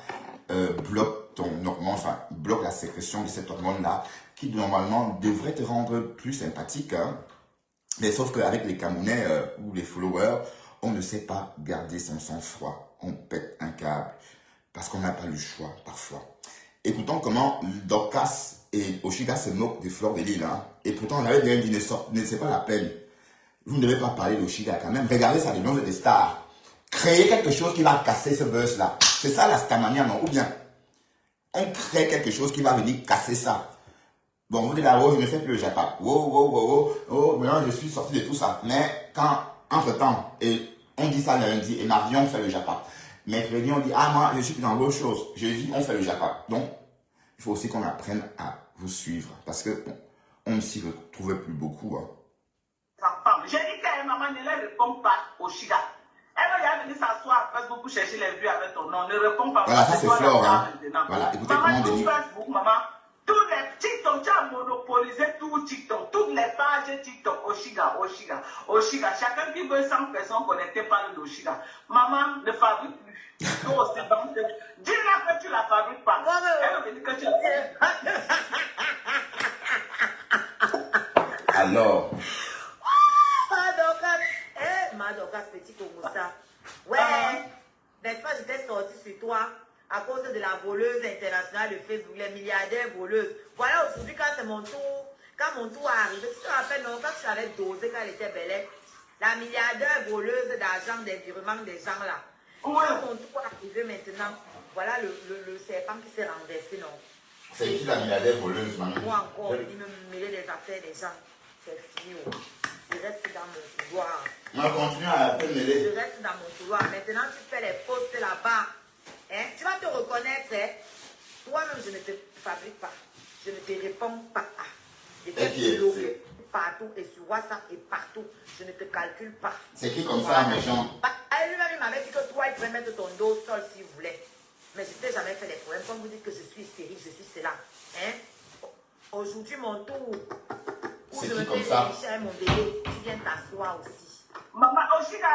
bloquent ton hormone, enfin, bloquent la sécrétion de cette hormone-là, qui normalement devrait te rendre plus sympathique. Hein. Mais sauf qu'avec les Camerounais ou les followers, on ne sait pas garder son sang-froid. On pète un câble parce qu'on n'a pas le choix parfois. Écoutons comment Dorcas et Oshiga se moquent des Fleur de Lys. Hein. Et pourtant, on avait bien dit, ne c'est pas la peine. Vous ne devez pas parler d'Oshiga quand même. Regardez ça, les noms des stars. Créer quelque chose qui va casser ce buzz-là. C'est ça la starmania, non? Ou bien, on crée quelque chose qui va venir casser ça. Bon, vous dites là, oh, je ne fais plus le Japon. Oh, maintenant je suis sorti de tout ça. Mais quand, entre-temps, et on dit ça lundi, et mardi, on fait le Japon. Mercredi, on dit, ah, moi, je suis dans d'autres choses. Jeudi, on fait le Japon. Donc, il faut aussi qu'on apprenne à vous suivre. Parce que on ne s'y retrouve plus beaucoup. Hein. J'ai dit qu'elle maman ne les répond pas au Shiga. Elle va venir s'asseoir à Facebook pour chercher les vues avec ton nom. Ne répond pas. Voilà, ça c'est Flore. Hein. Voilà, écoutez maman, comment on dit. Facebook, maman, tous les TikTok, tu as monopolisé tout TikTok. Toutes les pages TikTok, Oshiga. Chacun qui veut 100 personnes connectées parle d'Oshiga. Maman, ne fabrique plus. Dis-la que tu la fabriques pas. Elle va venir que tu la Alors. Dorcas, petit Koumoussa. Ouais, n'est-ce pas, j'étais sortie sur toi à cause de la voleuse internationale de Facebook, les milliardaires voleuses. Voilà, aujourd'hui, quand mon tour est arrivé, tu te rappelles, non, quand tu avais dosé, quand elle était belle, la milliardaire voleuse d'argent, d'environnement des gens là. Quand mon tour est arrivé maintenant, voilà le serpent qui s'est renversé, non. C'est qui la milliardaire voleuse, maman? Moi encore, il me mêlait des affaires des gens. C'est fini, oh. Je reste dans mon couloir. On continue à te mêler. Je reste dans mon couloir. Maintenant, tu fais les posts là-bas. Hein? Tu vas te reconnaître. Hein? Toi-même, je ne te fabrique pas. Je ne te réponds pas. Je t'ai bloqué partout et sur WhatsApp et partout. Je ne te calcule pas. C'est qui comme ça, méchant? Lui-même, il m'avait dit que toi, il pouvait mettre ton dos au sol s'il voulait. Mais je ne t'ai jamais fait des problèmes. Comme vous dites que je suis hystérique, je suis cela. Hein? Aujourd'hui, mon tour. C'est qui comme ça? Mon bébé, tu viens t'asseoir aussi. Maman, Oshiga,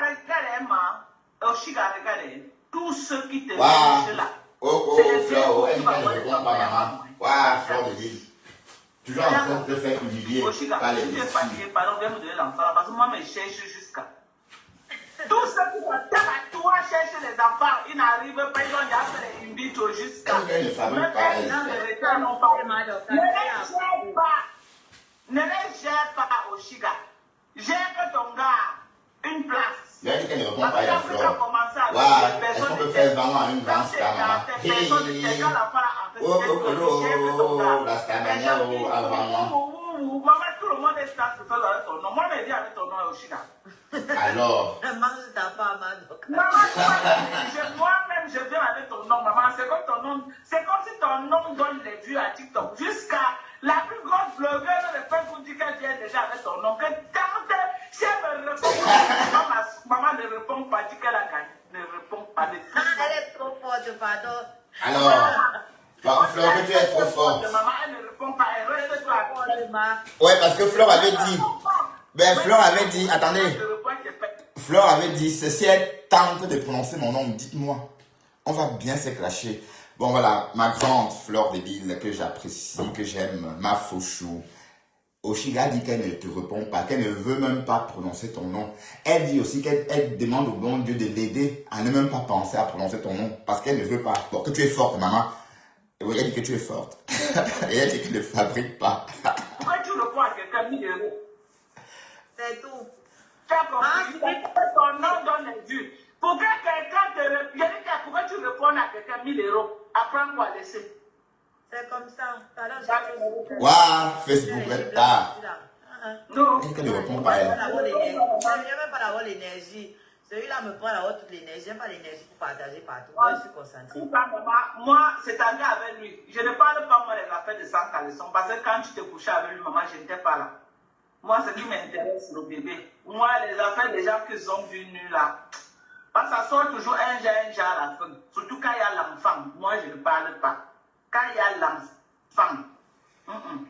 regarde. Tous ceux qui te disent là. Flore, elle ne répond pas, maman. Waouh, Fleur de Lys. Toujours en train de te faire humilier. Oshiga, je suis fatigué, pardon, viens me donner l'enfant parce que moi, je cherche jusqu'à. Tous ceux qui sont à toi chercher les enfants, ils n'arrivent pas, ils ont déjà fait les invites jusqu'à. Elle ne fabrique pas, elle. Ne les gère pas au Shiga. Gère ton gars une place. Il a dit qu'elle ne répond pas à la Flore. Waouh, est-ce qu'on peut faire vraiment une grande star, maman? La starmania, avant moi. Maman, tout le monde est star, c'est avec ton nom. Moi, je dis avec ton nom au Shiga. Alors. Mange ta part, Moi-même, je viens avec ton nom, maman. C'est comme ton nom. C'est comme si ton nom donne les vues à TikTok. Jusqu'à la plus grosse blogueuse de Facebook dit qu'elle vient déjà avec ton nom. Que si elle me répond, maman ne répond pas, dit qu'elle a gagné. Ne répond pas. Elle est trop forte, pardon. Alors, Flore, que tu es trop forte. Maman, elle ne répond pas. Elle reste pas. Ouais, parce que Flore avait dit. Ben, Flore avait dit, attendez. Flore avait dit, si elle tente de prononcer mon nom, dites-moi. On va bien se clasher. Bon, voilà, ma grande Fleur de Lys que j'apprécie, que j'aime, ma fauchou. Oshiga dit qu'elle ne te répond pas, qu'elle ne veut même pas prononcer ton nom. Elle dit aussi qu'elle demande au bon Dieu de l'aider à ne même pas penser à prononcer ton nom, parce qu'elle ne veut pas. Bon, que tu es forte, maman. Et oui, elle dit que tu es forte. Et elle dit qu'elle ne fabrique pas. Pourquoi tu réponds à quelqu'un 1000 €? C'est tout. Tu as compris? Ton nom donne les vues. Pourquoi quelqu'un te répond? Pourquoi tu réponds à quelqu'un 1000 €? Apprends quoi laisser. C'est comme ça. Waouh, Facebook est tard. Non. Elle dit qu'elle ne répond pas, elle. Je n'aime même pas avoir l'énergie. Celui-là me prend d'avoir toute l'énergie. Je n'aime pas l'énergie pour partager partout. Moi, je suis concentrée. Moi, c'est arrivé avec lui. Je ne parle pas moi des affaires de sang caleçon. Parce que quand tu te couchais avec lui, maman, je n'étais pas là. Moi, ce qui m'intéresse, c'est le bébé. Moi, les affaires des gens qui sont venus là. Parce que ça sort toujours un genre à la fin. Surtout quand il y a l'enfant. Moi, je ne parle pas. Quand il y a l'enfant.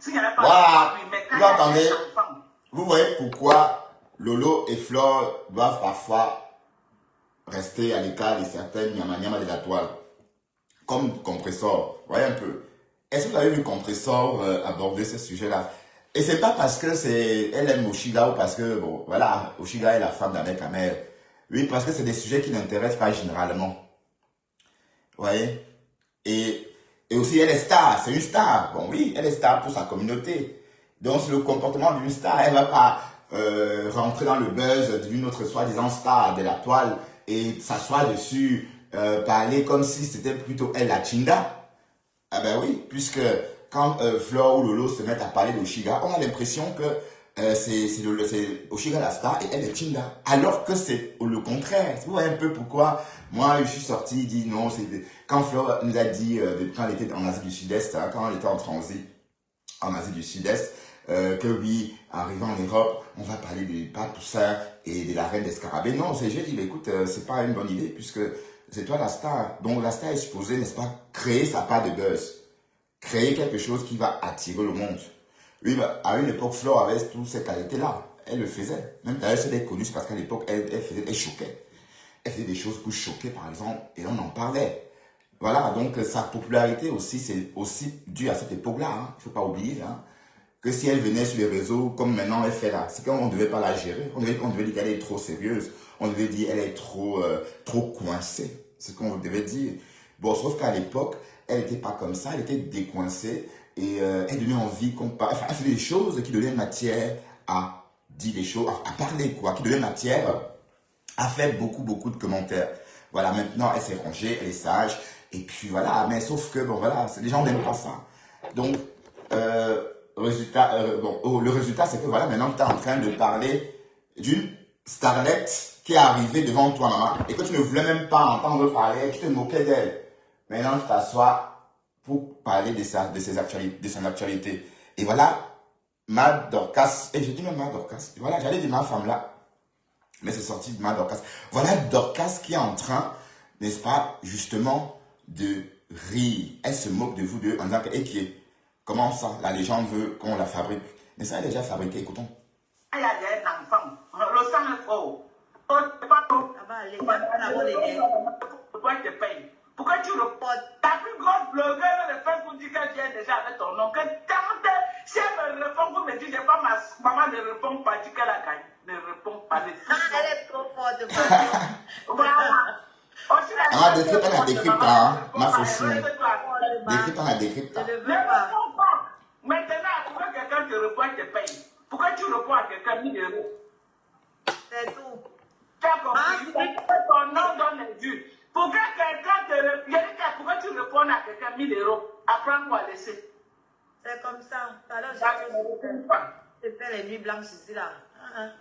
S'il n'y a pas Waouh, mais quand vous entendez? l'enfant. Vous voyez pourquoi Lolo et Flore doivent parfois rester à l'écart de certaines nyama de la toile. Comme Compressor. Voyez un peu. Est-ce que vous avez vu Compressor aborder ce sujet-là? Et c'est pas parce que elle aime Oshiga ou parce que, bon, voilà, Oshiga est la femme d'Ahmed Kamel. Oui, parce que c'est des sujets qui n'intéressent pas généralement. Vous voyez? Et aussi, elle est star, c'est une star. Bon, oui, elle est star pour sa communauté. Donc, c'est le comportement d'une star. Elle ne va pas rentrer dans le buzz d'une autre soi-disant star de la toile et s'asseoir dessus, parler comme si c'était plutôt elle la Chinda. Ah ben oui, puisque quand Flore ou Lolo se mettent à parler d'Oshiga, on a l'impression que c'est Oshiga la star et elle est Chinda. Alors que c'est le contraire. Vous voyez un peu pourquoi moi je suis sorti, dit non, quand Flore nous a dit, quand elle était en Asie du Sud-Est, hein, quand elle était en transit en Asie du Sud-Est, que oui, arrivant en Europe, on va parler du pape Toussaint et de la reine des scarabées. Non, j'ai dit, écoute, c'est pas une bonne idée puisque c'est toi la star. Donc la star est supposée, n'est-ce pas, créer sa part de buzz. Créer quelque chose qui va attirer le monde. Oui, bah, à une époque, Flore avait toutes ces qualités-là. Elle le faisait. Même d'ailleurs, c'est des connue parce qu'à l'époque, elle choquait. Elle faisait des choses pour choquer, par exemple, et on en parlait. Voilà, donc sa popularité aussi, c'est aussi dû à cette époque-là. Hein. Il ne faut pas oublier hein, que si elle venait sur les réseaux, comme maintenant elle fait là, c'est qu'on ne devait pas la gérer. On devait dire qu'elle est trop sérieuse. On devait dire qu'elle est trop coincée. C'est ce qu'on devait dire. Bon, sauf qu'à l'époque, elle n'était pas comme ça. Elle était décoincée et elle donnait envie qu'on parle. Enfin, elle faisait des choses qui donnaient matière à dire des choses, à parler quoi, qui donnaient matière à faire beaucoup de commentaires. Voilà, maintenant, elle s'est rangée, elle est sage. Et puis voilà, mais sauf que, bon voilà, les gens n'aiment pas ça. Donc, le résultat, c'est que voilà, maintenant tu es en train de parler d'une starlette qui est arrivée devant toi, maman, et que tu ne voulais même pas entendre parler, tu te moquais d'elle. Maintenant, tu t'assois pour parler de son actualité. Et voilà, ma Dorcas, et je dis même ma Dorcas, voilà, j'allais dire ma femme là, mais c'est sorti de ma Dorcas. Voilà Dorcas qui est en train, n'est-ce pas, justement, de rire. Elle se moque de vous deux en disant que, qui est, comment ça, la légende veut qu'on la fabrique. Mais ça, elle est déjà fabriquée, écoutons. Il y a des enfants, le sang est fort. Pourquoi tu payes? Pourquoi tu reportes? Ta plus grosse blogueuse de Facebook dit qu'elle vient déjà avec ton nom. Si elle me répond, vous me dites, j'ai pas ma maman ne répond pas, dit qu'elle a gagné. Ne répond pas. Elle est trop forte. Voilà. Ah, décrypte, elle a décrypte, hein, ma fauchou. Décrypte, elle a décrypte. Je ne veux pas. Maintenant, pourquoi quelqu'un te répond, te paye? Pourquoi tu réponds à quelqu'un 1000 euros? C'est tout. Tu as compris? Ton nom donne les vues. Pourquoi quelqu'un te répond? Pourquoi tu réponds à quelqu'un 1000 euros? Apprends quoi laisser. C'est comme ça. Alors, je fais les nuits blanches ici là.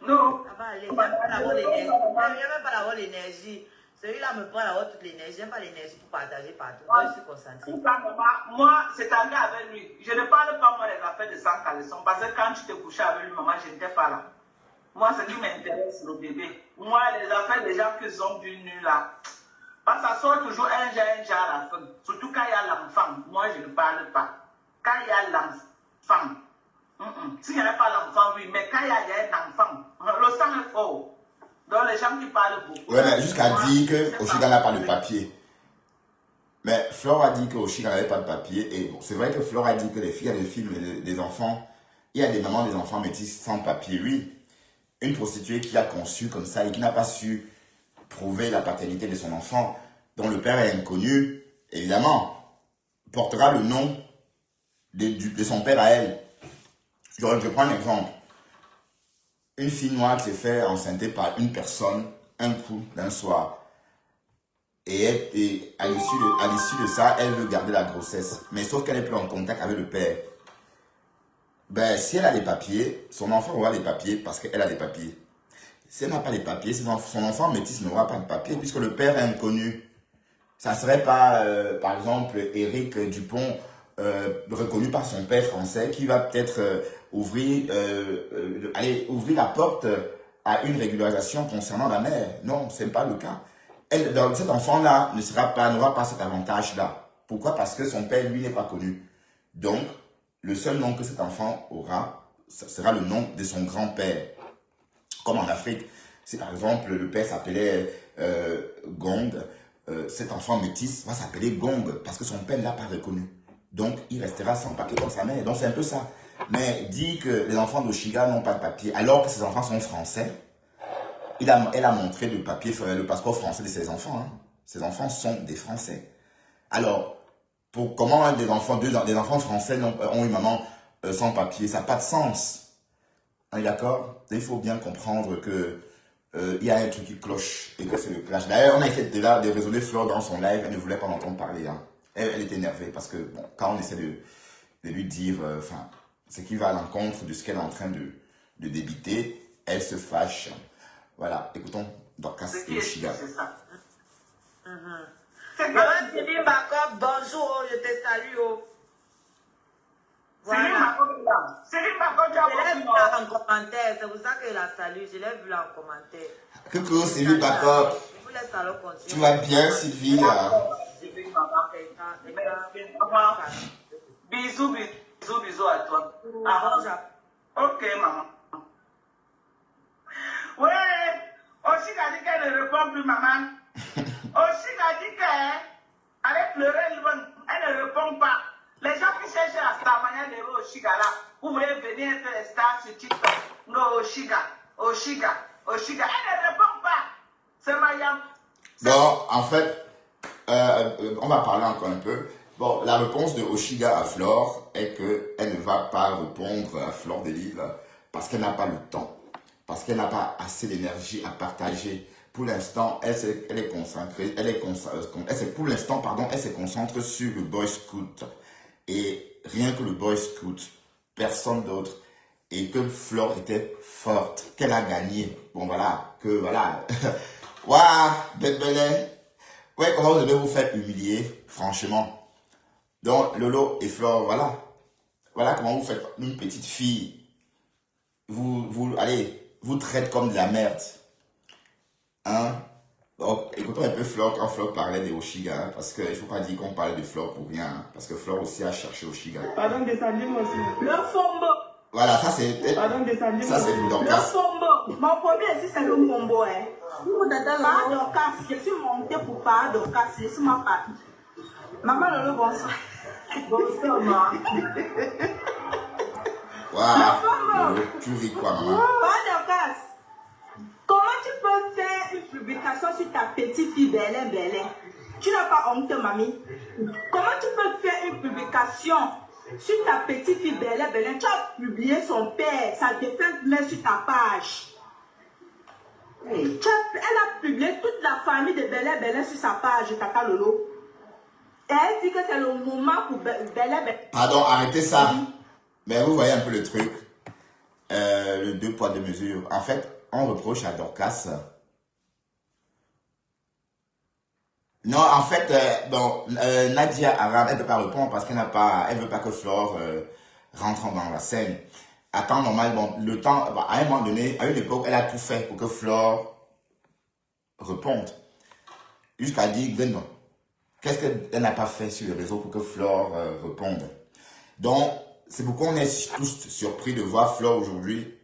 Non. Ça va aller. Il n'y a même pas d'avoir l'énergie. Celui-là me prend d'avoir toute l'énergie. J'aime pas l'énergie pour partager partout. Moi, je suis concentrée. Moi, c'est arrivé avec lui. Je ne parle pas moi des affaires de sang caleçon. Parce que quand tu te couchais avec lui, maman, je n'étais pas là. Moi, ce qui m'intéresse, le bébé. Moi, les affaires des gens qui sont du nu là. Parce que ça sort toujours un genre à la fin. Surtout quand il y a l'enfant. Moi, je ne parle pas. Quand il y a l'enfant. S'il n'y avait pas l'enfant, oui. Mais quand il y a un enfant, le sang est fort. Donc les gens qui parlent beaucoup. Ouais, mais jusqu'à dire que Oshiga n'a pas de papier. Mais Flore a dit que Oshiga n'avait pas de papier. Et bon, c'est vrai que Flore a dit que les filles, il y a des filles, des enfants, il y a des mamans, des enfants métis sans papier. Oui, une prostituée qui a conçu comme ça et qui n'a pas su prouver la paternité de son enfant, dont le père est inconnu, évidemment, portera le nom de son père à elle. Je prends un exemple. Une fille noire qui s'est fait enceinter par une personne, un coup, d'un soir. Et à l'issue de ça, elle veut garder la grossesse. Mais sauf qu'elle n'est plus en contact avec le père. Ben, si elle a les papiers, son enfant aura les papiers parce qu'elle a les papiers. Si elle n'a pas les papiers, son enfant métis n'aura pas de papiers puisque le père est inconnu. Ça ne serait pas, par exemple, Éric Dupont, reconnu par son père français, qui va peut-être ouvrir la porte à une régularisation concernant la mère. Non, ce n'est pas le cas. Cet enfant-là n'aura pas cet avantage-là. Pourquoi? Parce que son père, lui, n'est pas connu. Donc, le seul nom que cet enfant aura, ça sera le nom de son grand-père. Comme en Afrique, si par exemple le père s'appelait Gong, cet enfant métis va s'appeler Gong parce que son père ne l'a pas reconnu. Donc, il restera sans papier comme sa mère. Donc, c'est un peu ça. Mais dit que les enfants d'Oshiga n'ont pas de papier, alors que ces enfants sont français, elle a montré le papier, le passeport français de ses enfants. Hein. Ses enfants sont des Français. Alors, comment des enfants français ont une maman sans papier? Ça n'a pas de sens. On est d'accord? Il faut bien comprendre que il y a un truc qui cloche et que c'est le clash. D'ailleurs, on a essayé de raisonner Fleur dans son live, elle ne voulait pas m'entendre parler. Hein. Elle était énervée parce que bon, quand on essaie de lui dire ce qui va à l'encontre de ce qu'elle est en train de débiter, elle se fâche. Voilà, écoutons Dorcas et Oshiga. C'est ça. Maman Céline Bacob, bonjour, je te salue. Voilà. Céline Bacob, Je l'ai vu là en commentaire, c'est pour ça que la salue, je l'ai vu là en commentaire. Coucou Sylvie Bacob. Je vous laisse alors continuer. Tu vas bien Sylvie? Bisous à toi. Ok, maman. Ouais, Oshiga dit qu'elle ne répond plus, maman. Oshiga dit qu'elle allait pleurer, elle ne répond pas. Les gens qui cherchent la manière de Oshiga là, vous voulez venir faire les stars sur TikTok. Non, Oshiga. Elle ne répond pas. C'est Mayam. Bon, en fait, on va parler encore un peu. Bon, la réponse de Oshiga à Flore est qu'elle ne va pas répondre à Fleur de Lille parce qu'elle n'a pas le temps, parce qu'elle n'a pas assez d'énergie à partager. Pour l'instant, elle est concentrée, pour l'instant, pardon, elle se concentre sur le Boy Scout. Et rien que le Boy Scout, personne d'autre. Et que Flore était forte, qu'elle a gagné. Bon, voilà, Waouh, belle. Ouais, comment vous devez vous faire humilier, franchement. Donc, Lolo et Flore, voilà comment vous faites une petite fille. Vous traite comme de la merde. Hein? Donc, écoutons un peu Flore quand Flore parlait de Oshiga, hein, parce qu'il ne faut pas dire qu'on parlait de Flore pour rien, hein, parce que Flore aussi a cherché Oshiga. Pardon, descendez-moi aussi. Le fombo. Voilà, ça c'est pour Dorcas. Le fombo. Mon premier ici, c'est le fombo. Hein. Pas Dorcas, je suis montée pour parler Dorcas, je suis ma part. Maman Lolo, bonsoir. Bonsoir, maman. Waouh, tu ris quoi, maman? Pas Dorcas. Comment tu peux faire une publication sur ta petite fille Belin? Tu n'as pas honte, mamie? Comment tu peux faire une publication sur ta petite fille Belin? Tu as publié son père, sa défunte mère sur ta page. Elle a publié toute la famille de Belin sur sa page, Tata Lolo. Et elle dit que c'est le moment pour Belin. Pardon, arrêtez ça. Mais vous voyez un peu le truc. Le 2 poids 2 mesures. En fait, on reproche à Dorcas. Non, en fait, Nadia Aram, elle ne peut pas répondre parce qu'elle elle veut pas que Flore rentre dans la scène. À temps normal, bon, le temps, à un moment donné, à une époque, elle a tout fait pour que Flore réponde. Jusqu'à dire, non. Qu'est-ce qu'elle n'a pas fait sur le réseau pour que Flore réponde? Donc, c'est pourquoi on est tous surpris de voir Flore aujourd'hui.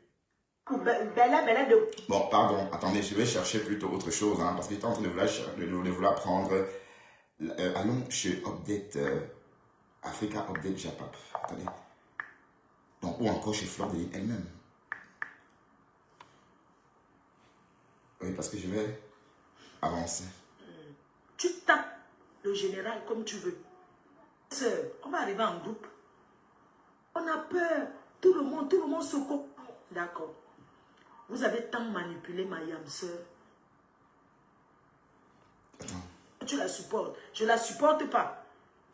Bon, pardon, attendez, je vais chercher plutôt autre chose, hein, parce qu'il est en train de vouloir prendre. Allons chez Update, Africa Update Japap. Attendez. Donc, ou encore chez Flore de Lille elle-même. Oui, parce que je vais avancer. Tu tapes le général comme tu veux. Sœur, on va arriver en groupe. On a peur. Tout le monde se coupe. D'accord. Vous avez tant manipulé ma yam sœur. Tu la supportes. Je la supporte pas.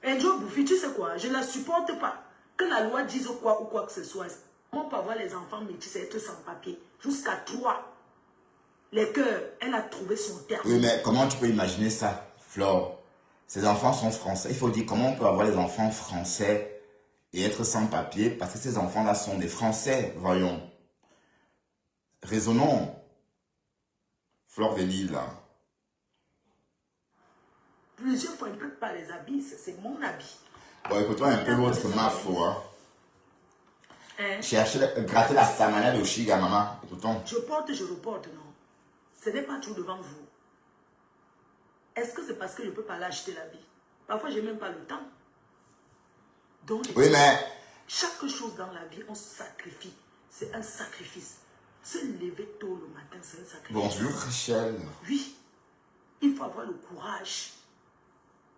Et Joe Bouffi, tu sais quoi? Je la supporte pas. Que la loi dise quoi ou quoi que ce soit. On peut avoir les enfants métis et être sans papier. Jusqu'à 3. Les cœurs, elle a trouvé son terme. Oui, mais comment tu peux imaginer ça, Flore? Ces enfants sont français. Il faut dire comment on peut avoir les enfants français et être sans papier parce que ces enfants-là sont des Français, voyons. Raisonnons. Flore de Lille, là. Plusieurs fois, ils ne peuvent pas les habits. C'est mon habit. Bon, écoutons un peu votre mafo, hein. Cherchez, gratter la stamina de Oshiga, maman. Écoutons. Je porte, je reporte, non. Ce n'est pas tout devant vous. Est-ce que c'est parce que je ne peux pas l'acheter l'habit? Parfois, je n'ai même pas le temps. Donc, oui, mais... chaque chose dans la vie, on se sacrifie. C'est un sacrifice. Se lever tôt le matin, c'est un sacrifice. Bonjour Rachel. Oui, il faut avoir le courage.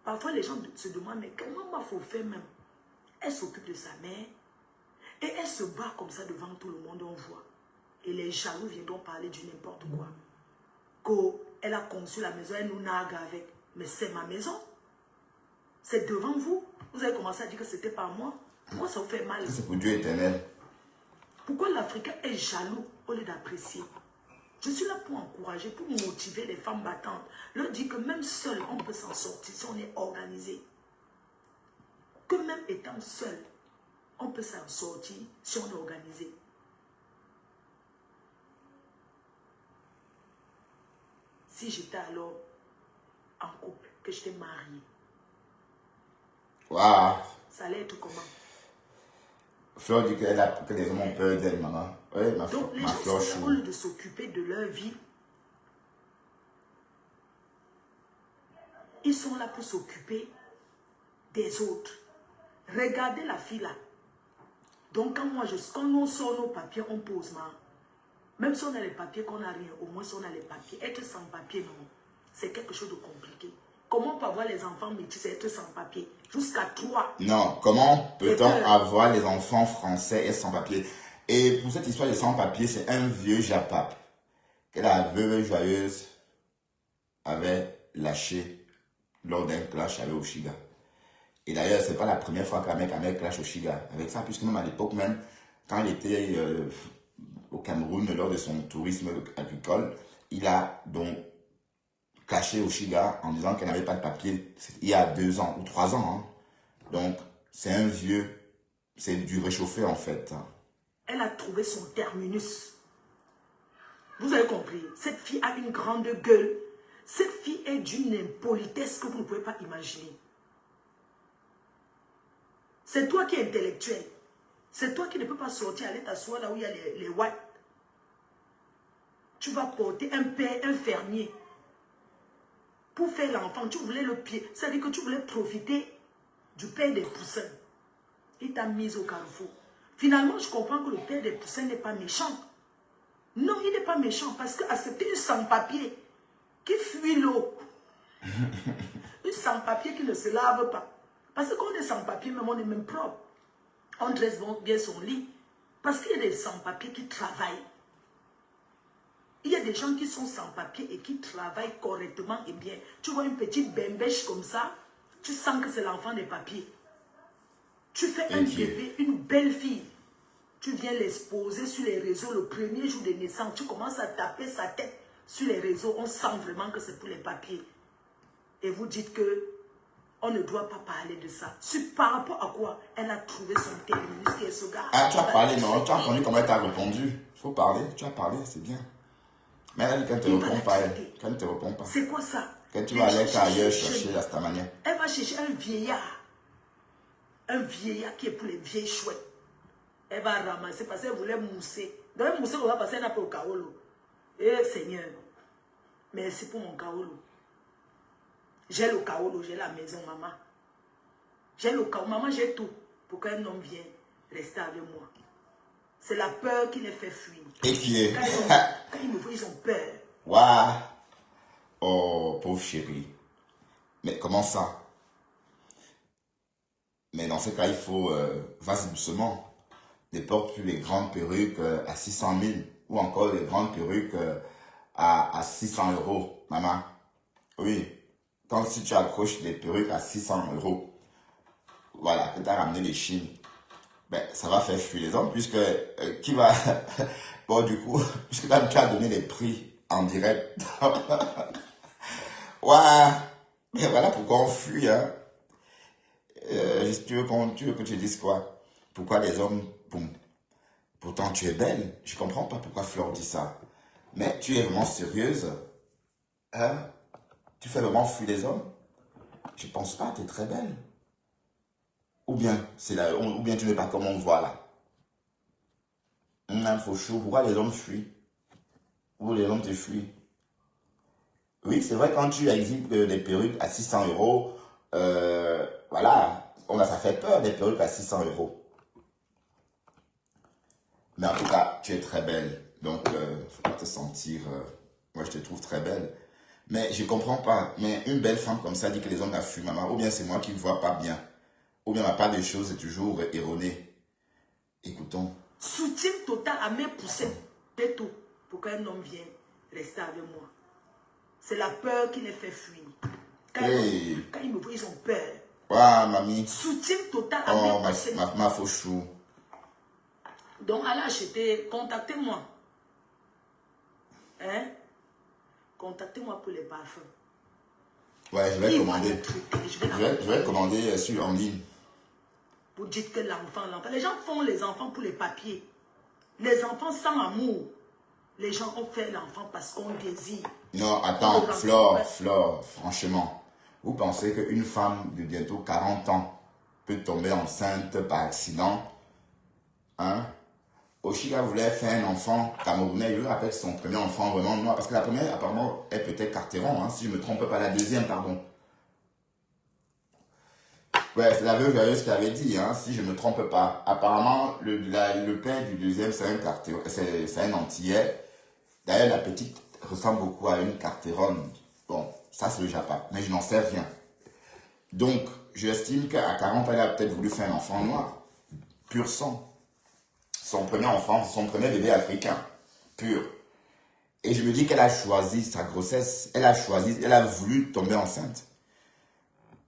Parfois, les gens se demandent, mais comment il faut faire même? Elle s'occupe de sa mère et elle se bat comme ça devant tout le monde, on voit. Et les jaloux viendront parler du n'importe quoi. Qu'elle a conçu la maison, elle nous nargue avec. Mais c'est ma maison. C'est devant vous. Vous avez commencé à dire que c'était pas moi. Pourquoi ça vous fait mal? C'est pour Dieu éternel. Pourquoi l'Africain est jaloux au lieu d'apprécier? Je suis là pour encourager, pour motiver les femmes battantes. Leur dire que même seul, on peut s'en sortir si on est organisé. Que même étant seul, on peut s'en sortir si on est organisé. Si j'étais alors en couple, que j'étais mariée, Waouh. ça allait être comment? Fleur dit que les hommes ont peur d'elle, maman. Oui, Donc les ma gens Fleur sont là, au chou. lieu de s'occuper de leur vie, ils sont là pour s'occuper des autres. Regardez la fille là. Donc quand on sort nos papiers, on pose main. Même si on a les papiers, qu'on n'a rien, au moins si on a les papiers. Être sans papier, non. C'est quelque chose de compliqué. Comment on peut avoir les enfants métis et être sans papier? Jusqu'à 3. Non, comment peut-on avoir les enfants français et sans papier? Et pour cette histoire de sans papier, c'est un vieux japap que la veuve joyeuse avait lâché lors d'un clash avec Oshiga. Et d'ailleurs, c'est pas la première fois qu'un mec clash Oshiga avec ça, puisque même à l'époque même, quand il était au Cameroun lors de son tourisme agricole, il a donc caché Oshiga en disant qu'elle n'avait pas de papier il y a 2 ans ou 3 ans. Hein. Donc, c'est un vieux, c'est du réchauffé en fait. Elle a trouvé son terminus. Vous avez compris? Cette fille a une grande gueule. Cette fille est d'une impolitesse que vous ne pouvez pas imaginer. C'est toi qui es intellectuel. C'est toi qui ne peux pas sortir, aller t'asseoir là où il y a les whites. Tu vas porter un père, un fermier. Pour faire l'enfant, tu voulais le pied. C'est-à-dire que tu voulais profiter du père des poussins. Il t'a mis au carrefour. Finalement, je comprends que le père des poussins n'est pas méchant. Non, il n'est pas méchant parce qu'accepter une sans-papier qui fuit l'eau, une sans-papier qui ne se lave pas. Parce qu'on est sans-papier, même on est même propre. On dresse bien son lit. Parce qu'il y a des sans-papiers qui travaillent. Il y a des gens qui sont sans-papier et qui travaillent correctement et bien. Tu vois une petite bembèche comme ça, tu sens que c'est l'enfant des papiers. Tu fais un bébé, une belle fille. Tu viens l'exposer sur les réseaux le premier jour de naissance. Tu commences à taper sa tête sur les réseaux. On sent vraiment que c'est pour les papiers. Et vous dites que on ne doit pas parler de ça. Par rapport à quoi? Elle a trouvé son terminus qui est ce gars. Ah, tu as parlé, non? Tu as entendu comment elle t'a répondu? Il faut parler, tu as parlé, c'est bien. Mais elle a dit qu'elle ne te répond pas, elle. Qu'elle ne te répond pas. C'est quoi ça? Que tu vas aller ailleurs chercher la stamania. Elle va chercher un vieillard. Un vieillard qui est pour les vieilles chouettes. Elle va ramasser parce qu'elle voulait mousser. Donc elle mousser, on va passer un peu au kaolo. Eh Seigneur, merci pour mon kaolo. J'ai le kaolo, j'ai la maison, maman. J'ai le kaolo, maman, j'ai tout. Pour qu'un homme vienne rester avec moi. C'est la peur qui les fait fuir. Et qui est? Quand ils me voient, ils ont peur. Waouh! Oh, pauvre chérie. Mais comment ça? Mais dans ce cas, il faut, vas-y doucement. Ne porte plus les grandes perruques à 600 000 ou encore les grandes perruques à 600 €, maman. Oui. Quand si tu accroches des perruques à 600 €, voilà, que tu as ramené les Chines, ben, ça va faire fuir les hommes puisque qui va... Bon, du coup, puisque là, tu as donné les prix en direct. Ouais, mais voilà pourquoi on fuit, hein. Tu veux que tu dises quoi? Pourquoi les hommes, boum. Pourtant, tu es belle. Je comprends pas pourquoi Fleur dit ça. Mais tu es vraiment sérieuse? Hein? Tu fais vraiment fuir les hommes? Je pense pas, tu es très belle. Ou bien tu n'es pas comme on voit là. Faut chaud. Pourquoi les hommes fuient? Ou les hommes te fuient? Oui, c'est vrai, quand tu exhibes des perruques à 600 €, voilà, ça fait peur, des perruques à 600 €. Mais en tout cas, tu es très belle. Donc, faut pas te sentir... moi, je te trouve très belle. Mais je comprends pas. Mais une belle femme comme ça dit que les hommes la fuient, maman. Ou bien c'est moi qui ne vois pas bien. Ou bien ma part des choses est toujours erronée. Écoutons. Soutien total à mes poussées. C'est tout. Pour qu'un homme vienne rester avec moi. C'est la peur qui les fait fuir. Quand ils me voient, ils ont peur. Waouh, mamie. Soutien total à mes poussées. Ma fauchou. Donc, allez acheter. Contactez-moi. Hein? Contactez-moi pour les parfums. Ouais, je vais commander. Je vais commander en ligne. Vous dites que l'enfant. Les gens font les enfants pour les papiers. Les enfants sans amour. Les gens ont fait l'enfant parce qu'on désire. Non, attends, Flore, franchement. Vous pensez qu'une femme de bientôt 40 ans peut tomber enceinte par accident? Hein? Oshiga voulait faire un enfant camerounais. Je rappelle son premier enfant vraiment noir. Parce que la première, apparemment, est peut-être carteron, hein, si je ne me trompe pas. La deuxième, pardon. Ouais, c'est la veuve joyeuse qui avait dit, hein, si je ne me trompe pas. Apparemment, le père du deuxième, c'est un carteron, c'est un antillais. D'ailleurs, la petite ressemble beaucoup à une carteronne. Bon, ça c'est le Japon, mais je n'en sais rien. Donc, j'estime qu'à 40 ans, elle a peut-être voulu faire un enfant noir. Pur sang. Son premier enfant, son premier bébé africain. Pur. Et je me dis qu'elle a choisi sa grossesse. Elle a voulu tomber enceinte.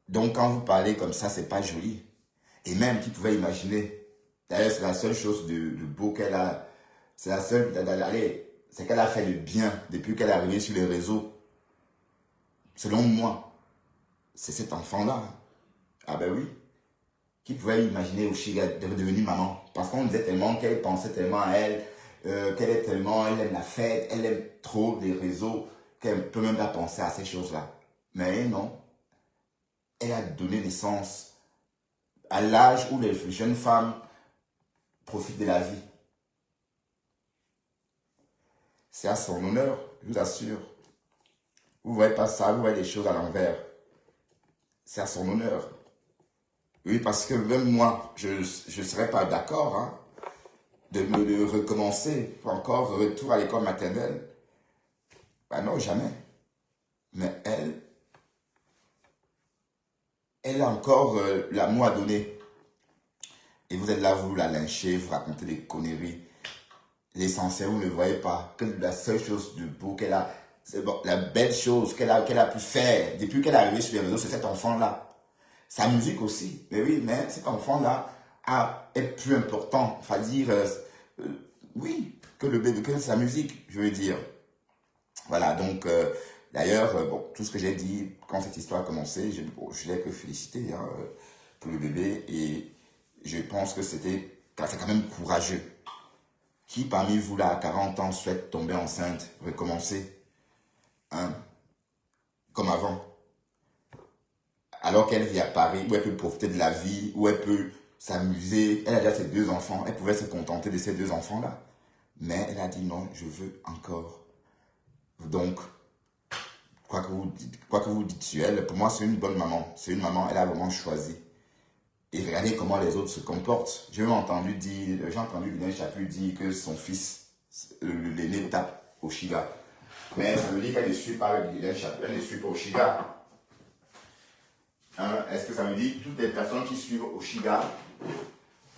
Donc, quand vous parlez comme ça, c'est pas joli. Et même, qui pouvait imaginer. D'ailleurs, c'est la seule chose de beau qu'elle a. C'est la seule. Allez, c'est qu'elle a fait le bien depuis qu'elle est arrivée sur les réseaux. Selon moi, c'est cet enfant-là. Ah ben oui. Qui pouvait imaginer Oshiga devenir maman? Parce qu'on disait tellement qu'elle pensait tellement à elle, qu'elle aime la fête, elle aime trop les réseaux, qu'elle ne peut même pas penser à ces choses-là. Mais non. Elle a donné naissance à l'âge où les jeunes femmes profitent de la vie. C'est à son honneur, je vous assure. Vous ne voyez pas ça, vous voyez les choses à l'envers. C'est à son honneur. Oui, parce que même moi, je ne serais pas d'accord hein, de recommencer, encore retour à l'école maternelle. Ben non, jamais. Mais elle a encore l'amour à donner. Et vous êtes là, vous la lynchez, vous racontez des conneries. L'essentiel, vous ne voyez pas que la seule chose de beau qu'elle a, c'est bon, la belle chose qu'elle a pu faire depuis qu'elle est arrivée sur les réseaux, c'est cet enfant-là. Sa musique aussi. Mais oui, mais cet enfant-là est plus important. Enfin, dire, oui, que le bébé, que sa musique, je veux dire. Voilà, donc, d'ailleurs, bon, tout ce que j'ai dit quand cette histoire a commencé, je l'ai que félicité hein, pour le bébé. Et je pense que c'est quand même courageux. Qui parmi vous, là, à 40 ans, souhaite tomber enceinte, recommencer hein, comme avant? Alors qu'elle vit à Paris, où elle peut profiter de la vie, où elle peut s'amuser. Elle a déjà ses 2 enfants. Elle pouvait se contenter de ces 2 enfants-là. Mais elle a dit non, je veux encore. Donc, quoi que vous dites sur elle, pour moi, c'est une bonne maman. C'est une maman, elle a vraiment choisi. Et regardez comment les autres se comportent. J'ai entendu Lilian Chapuis dire que son fils, l'aîné, tape Oshiga. Mais ça veut dire qu'elle ne suit pas Lilian Chapuis, elle ne suit pas Oshiga. Hein? Est-ce que ça veut dire que toutes les personnes qui suivent Oshiga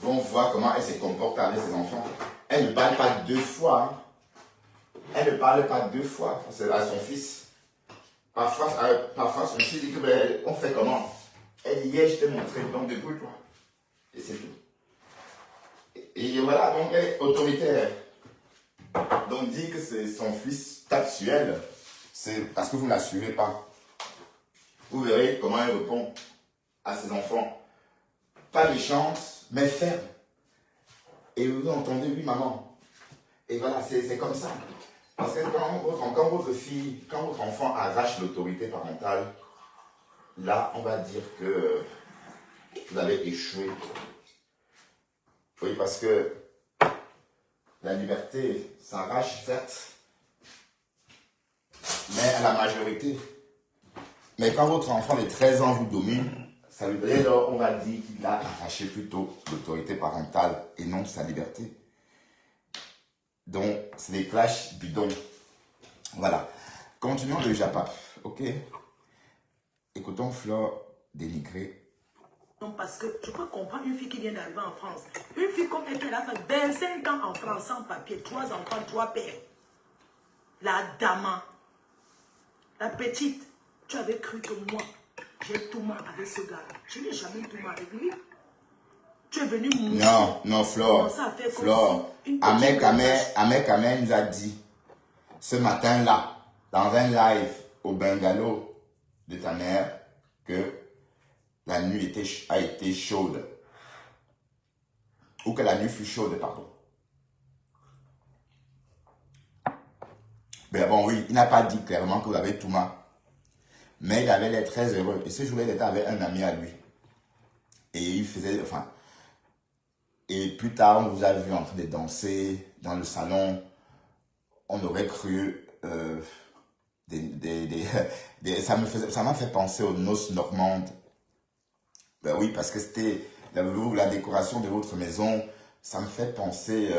vont voir comment elle se comporte avec ses enfants? Elle ne parle pas 2 fois. Hein? Elle ne parle pas 2 fois. C'est à son fils. Parfois son fils dit que ben, on fait comment? Elle dit, hier, je t'ai montré, donc débrouille-toi. Et c'est tout. Et voilà, donc elle est autoritaire. Donc dire que c'est son fils tape sur elle, c'est parce que vous ne la suivez pas. Vous verrez comment elle répond à ses enfants. Pas méchante, mais ferme. Et vous entendez, oui, maman. Et voilà, c'est comme ça. Parce que quand votre fille, quand votre enfant arrache l'autorité parentale, là, on va dire que vous avez échoué. Oui, parce que la liberté s'arrache, certes, mais à la majorité. Mais quand votre enfant de 13 ans vous domine, ça veut dire on va dire qu'il a arraché plutôt l'autorité parentale et non sa liberté. Donc, c'est des clashs bidons. Voilà. Continuons le Japa. Ok? Écoutons Flore dénigrer. Non, parce que je peux comprendre une fille qui vient d'arriver en France. Une fille comme elle, elle a fait 25 ans en France sans papier, 3 enfants, 3 pères. La dame, la petite, tu avais cru que moi, j'ai tout mal avec ce gars. Je n'ai jamais tout mal avec lui. Tu es venu mousser. Non, Flore. Flore. Ahmed Kamer nous a dit ce matin-là, dans un live au bungalow de ta mère, que la nuit a été chaude. Ou que la nuit fut chaude, pardon. Mais bon, oui, il n'a pas dit clairement que vous avez tout mal. Mais il avait l'air très heureux. Et ce jour-là, il était avec un ami à lui. Et il faisait, enfin... Et plus tard, on vous a vu en train de danser dans le salon. On aurait cru... ça m'a fait penser aux noces normandes. Ben oui, parce que c'était la décoration de votre maison. Ça me fait penser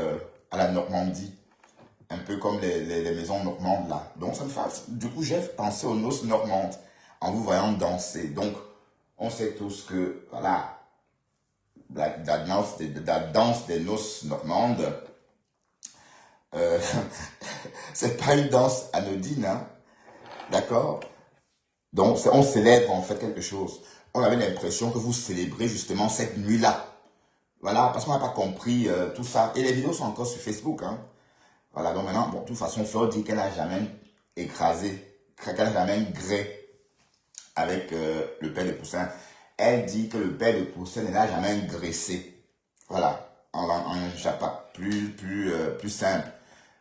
à la Normandie. Un peu comme les maisons normandes là. Donc ça me fait... Du coup, j'ai pensé aux noces normandes en vous voyant danser. Donc, on sait tous que, voilà... La danse des noces normandes, c'est pas une danse anodine, hein? D'accord? Donc, on célèbre en fait quelque chose. On avait l'impression que vous célébrez justement cette nuit-là. Voilà, parce qu'on n'a pas compris tout ça. Et les vidéos sont encore sur Facebook, hein? Voilà, donc maintenant, bon, de toute façon, Flore dit qu'elle n'a jamais écrasé, qu'elle n'a jamais gré avec le père de Poussin. Elle dit que le père de Poussin ne l'a jamais graissé. Voilà, en Japa, plus simple.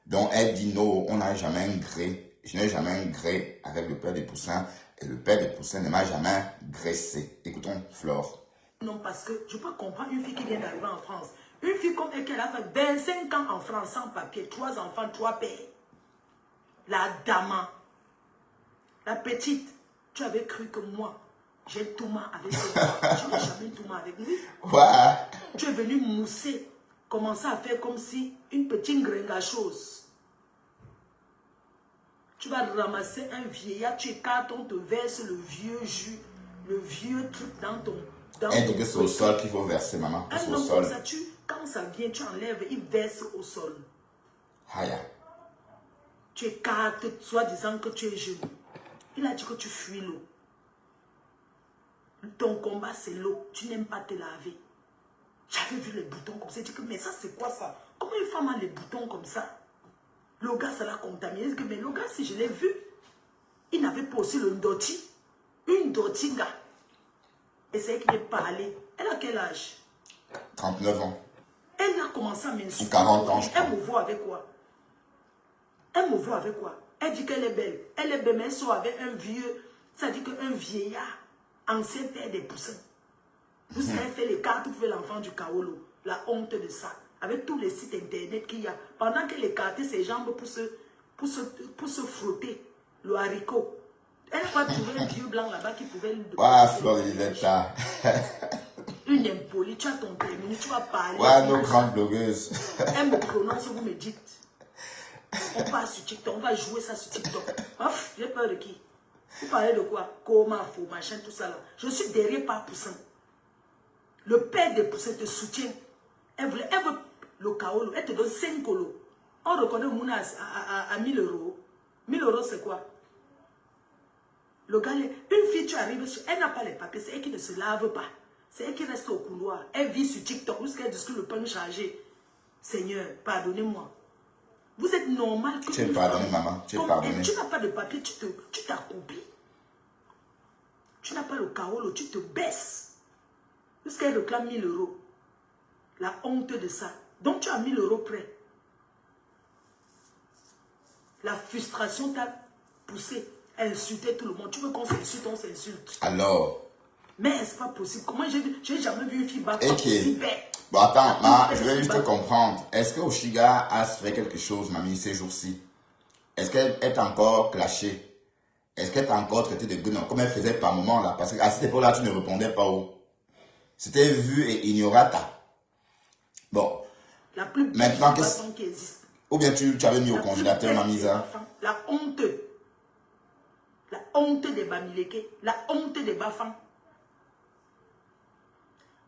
Donc elle dit non, on n'a jamais gré. Je n'ai jamais gré avec le père de Poussin et le père de Poussin ne m'a jamais graissé. Écoutons Flore. Non, parce que je peux comprendre une fille qui vient d'arriver en France. Une fille comme elle, qui a fait 25 ans en France sans papier, 3 enfants, 3 pères. La dame, la petite, tu avais cru que moi, j'ai tout mal avec ce gars. Je n'ai jamais tout mal avec lui. Ouais. Tu es venu mousser, commencer à faire comme si une petite gringachose. Tu vas ramasser un vieillard, tu écartes, on te verse le vieux jus, le vieux truc dans ton... Elle dit que c'est au sol qu'il faut verser, maman. Un homme comme ça, quand ça vient, tu enlèves, il verse au sol. Aya. Tu écartes, soit disant que tu es jeune. Il a dit que tu fuis l'eau. Ton combat, c'est l'eau. Tu n'aimes pas te laver. J'avais vu les boutons comme ça. J'ai dit que, mais ça, c'est quoi ça? Comment une femme a les boutons comme ça? Le gars, ça l'a contaminé. J'ai dit que, mais le gars, si je l'ai vu, il n'avait pas aussi le ndoti. Une ndoti, gars. Et c'est elle qui m'est parlé. Elle a quel âge? 39 ans. Elle a commencé à m'insulter. 40 ans, je crois. Elle me voit avec quoi? Elle me voit avec quoi? Elle dit qu'elle est belle. Elle est belle, mais elle sort avec un vieux. Ça dit qu'un vieillard, ancien père des poussins. Vous savez faire les cartes pour faire l'enfant du Kaolo. La honte de ça. Avec tous les sites internet qu'il y a. Pendant qu'elle écartait ses jambes pour se frotter le haricot. Elle n'a pas trouvé un vieux blanc là-bas qui pouvait lui Ouais, Flore Liletta. Une impolie, tu as ton terminé, tu vas parler. Ouais, nos grandes blogueuses. Elle me prononce, vous me dites. On passe sur TikTok, on va jouer ça sur TikTok. Ouf, j'ai peur de qui? Vous parlez de quoi? Comment, faux, machin, tout ça là. Je suis derrière par Poussin. Le père de Poussin te soutient. Elle veut le Kaolo, elle te donne 5 colos. On reconnaît Mouna à 1000 euros. 1000 euros, c'est quoi? Le gars, une fille, tu arrives, elle n'a pas les papiers, c'est elle qui ne se lave pas. C'est elle qui reste au couloir. Elle vit sur TikTok jusqu'à ce que le pain chargé. Seigneur, pardonnez-moi. Vous êtes normal que tu es pardonné, maman. Tu es pardonné. Tu n'as pas de papier, tu t'accoupis. Tu n'as pas le Kaolo, tu te baisses. Jusqu'à elle réclame 1000 euros. La honte de ça. Donc tu as 1000 euros prêts. La frustration t'a poussé à insulter tout le monde. Tu veux qu'on s'insulte, on s'insulte. Alors. Mais est-ce pas possible? Comment j'ai jamais vu une fille battre aussi bête? Bon, attends, ma, je vais juste te comprendre. Est-ce que Oshiga a fait quelque chose, mamie, ces jours-ci? Est-ce qu'elle est encore clashée? Est-ce qu'elle t'a encore traité de gueule comme elle faisait par moment là? Parce qu'à cette époque-là, tu ne répondais pas où. C'était vu et ignorata. Bon. La plus maintenant belle façon qui existe. Ou bien tu avais mis au congélateur, mamie ça. La honte. La honte des Bamileke. La honte des Bafans.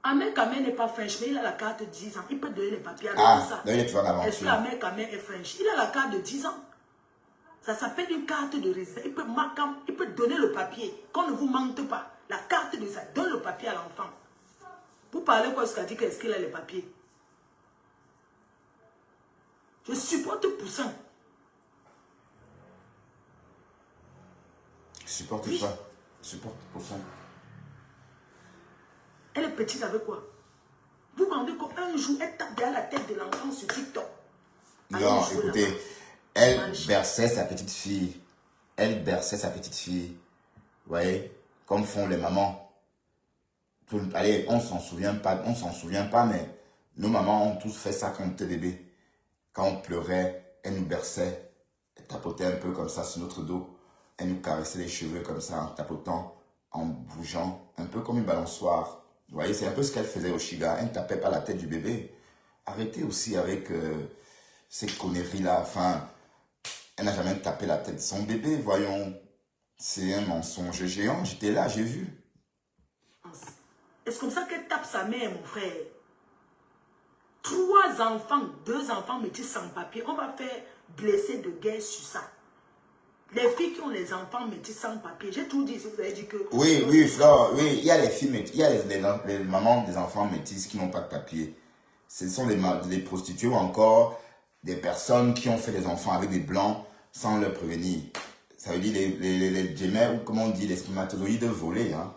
Ahmed Kamé n'est pas French, mais il a la carte de 10 ans. Il peut donner les papiers avec tout ça. Il est toujours en Est-ce que aventure. Ahmed Kamé est French? Il a la carte de 10 ans. Ça s'appelle une carte de résident. Il peut donner le papier. Qu'on ne vous mente pas. La carte de résident. Donne le papier à l'enfant. Vous parlez quoi, ce qu'a dit qu'est-ce qu'il a les papiers? Je supporte Poussin. Supporte Oui. pas. Supporte Poussin. Elle est petite avec quoi? Vous vous rendez compte, un jour, elle tape derrière la tête de l'enfant sur TikTok. Non, Allez jouer écoutez, là-bas. elle berçait sa petite fille. Elle berçait sa petite fille. Vous voyez, comme font les mamans. Allez, on s'en souvient pas, mais nos mamans ont tous fait ça quand on était bébé. Quand on pleurait, elle nous berçait, elle tapotait un peu comme ça sur notre dos. Elle nous caressait les cheveux comme ça, en tapotant, en bougeant, un peu comme une balançoire. Vous voyez, c'est un peu ce qu'elle faisait au Chiga. Elle ne tapait pas la tête du bébé. Arrêtez aussi avec ces conneries-là. Enfin, elle n'a jamais tapé la tête de son bébé, voyons. C'est un mensonge géant. J'étais là, j'ai vu. Est-ce comme ça qu'elle tape sa mère, mon frère? 3 enfants, 2 enfants métis sans papier. On va faire blesser de guerre sur ça. Les filles qui ont les enfants métis sans papier. J'ai tout dit, si vous avez dit que... Oui, Flore, oui, il y a les filles métis, il y a les mamans des enfants métis qui n'ont pas de papier. Ce sont les prostituées ou encore des personnes qui ont fait des enfants avec des blancs sans leur prévenir. Ça veut dire les gemelles, ou comment on dit, les spermatozoïdes volés. Hein.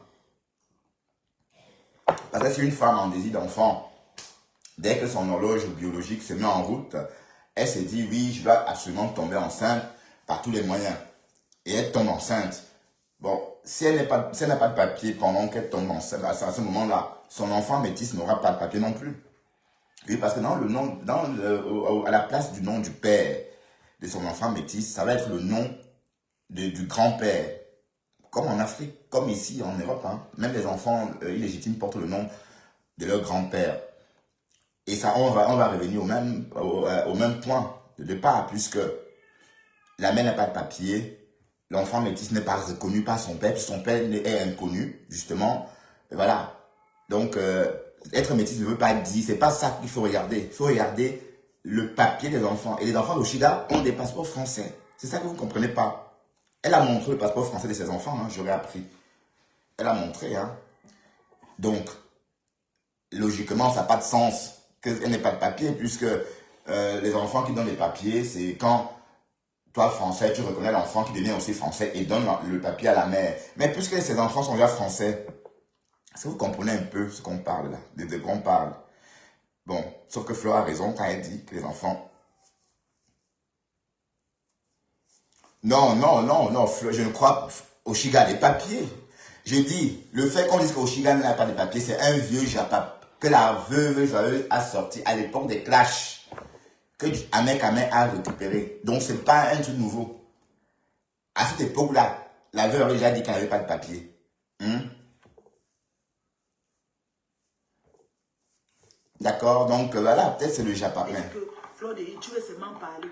Parce que si une femme en désir d'enfant, dès que son horloge biologique se met en route, elle se dit, oui, je dois absolument tomber enceinte par tous les moyens. Et elle tombe enceinte. Bon, si elle n'a pas de papier pendant qu'elle tombe enceinte, à ce moment-là, son enfant métis n'aura pas de papier non plus. Oui, parce que à la place du nom du père de son enfant métis, ça va être le nom du grand-père. Comme en Afrique, comme ici en Europe, hein. Même les enfants illégitimes portent le nom de leur grand-père. Et ça, on va revenir au même point de départ, puisque la mère n'a pas de papier, l'enfant métis n'est pas reconnu par son père, puis son père est inconnu, justement. Et voilà. Donc, être métis ne veut pas dire, c'est pas ça qu'il faut regarder. Il faut regarder le papier des enfants. Et les enfants d'Oshiga ont des passeports français. C'est ça que vous ne comprenez pas. Elle a montré le passeport français de ses enfants, hein, j'aurais appris. Elle a montré, hein. Donc, logiquement, ça n'a pas de sens qu'elle n'ait pas de papier, puisque les enfants qui donnent les papiers, c'est quand toi, français, tu reconnais l'enfant qui devient aussi français et donne le papier à la mère. Mais puisque ces enfants sont déjà français, est-ce que vous comprenez un peu ce qu'on parle là, de quoi on parle? Bon, sauf que Flo a raison quand elle dit que les enfants... Non, Flo, je ne crois au Chiga des papiers. Je dis, le fait qu'on dise qu'au Chiga n'a pas de papiers, c'est un vieux japap que la veuve joyeuse a sorti à l'époque des clashs, que Ahmed Kamé a récupéré. Donc, ce n'est pas un truc nouveau. À cette époque-là, la veuve avait déjà dit qu'elle n'avait pas de papier. D'accord, donc voilà, peut-être c'est le japap. Flore de tu veux seulement parler.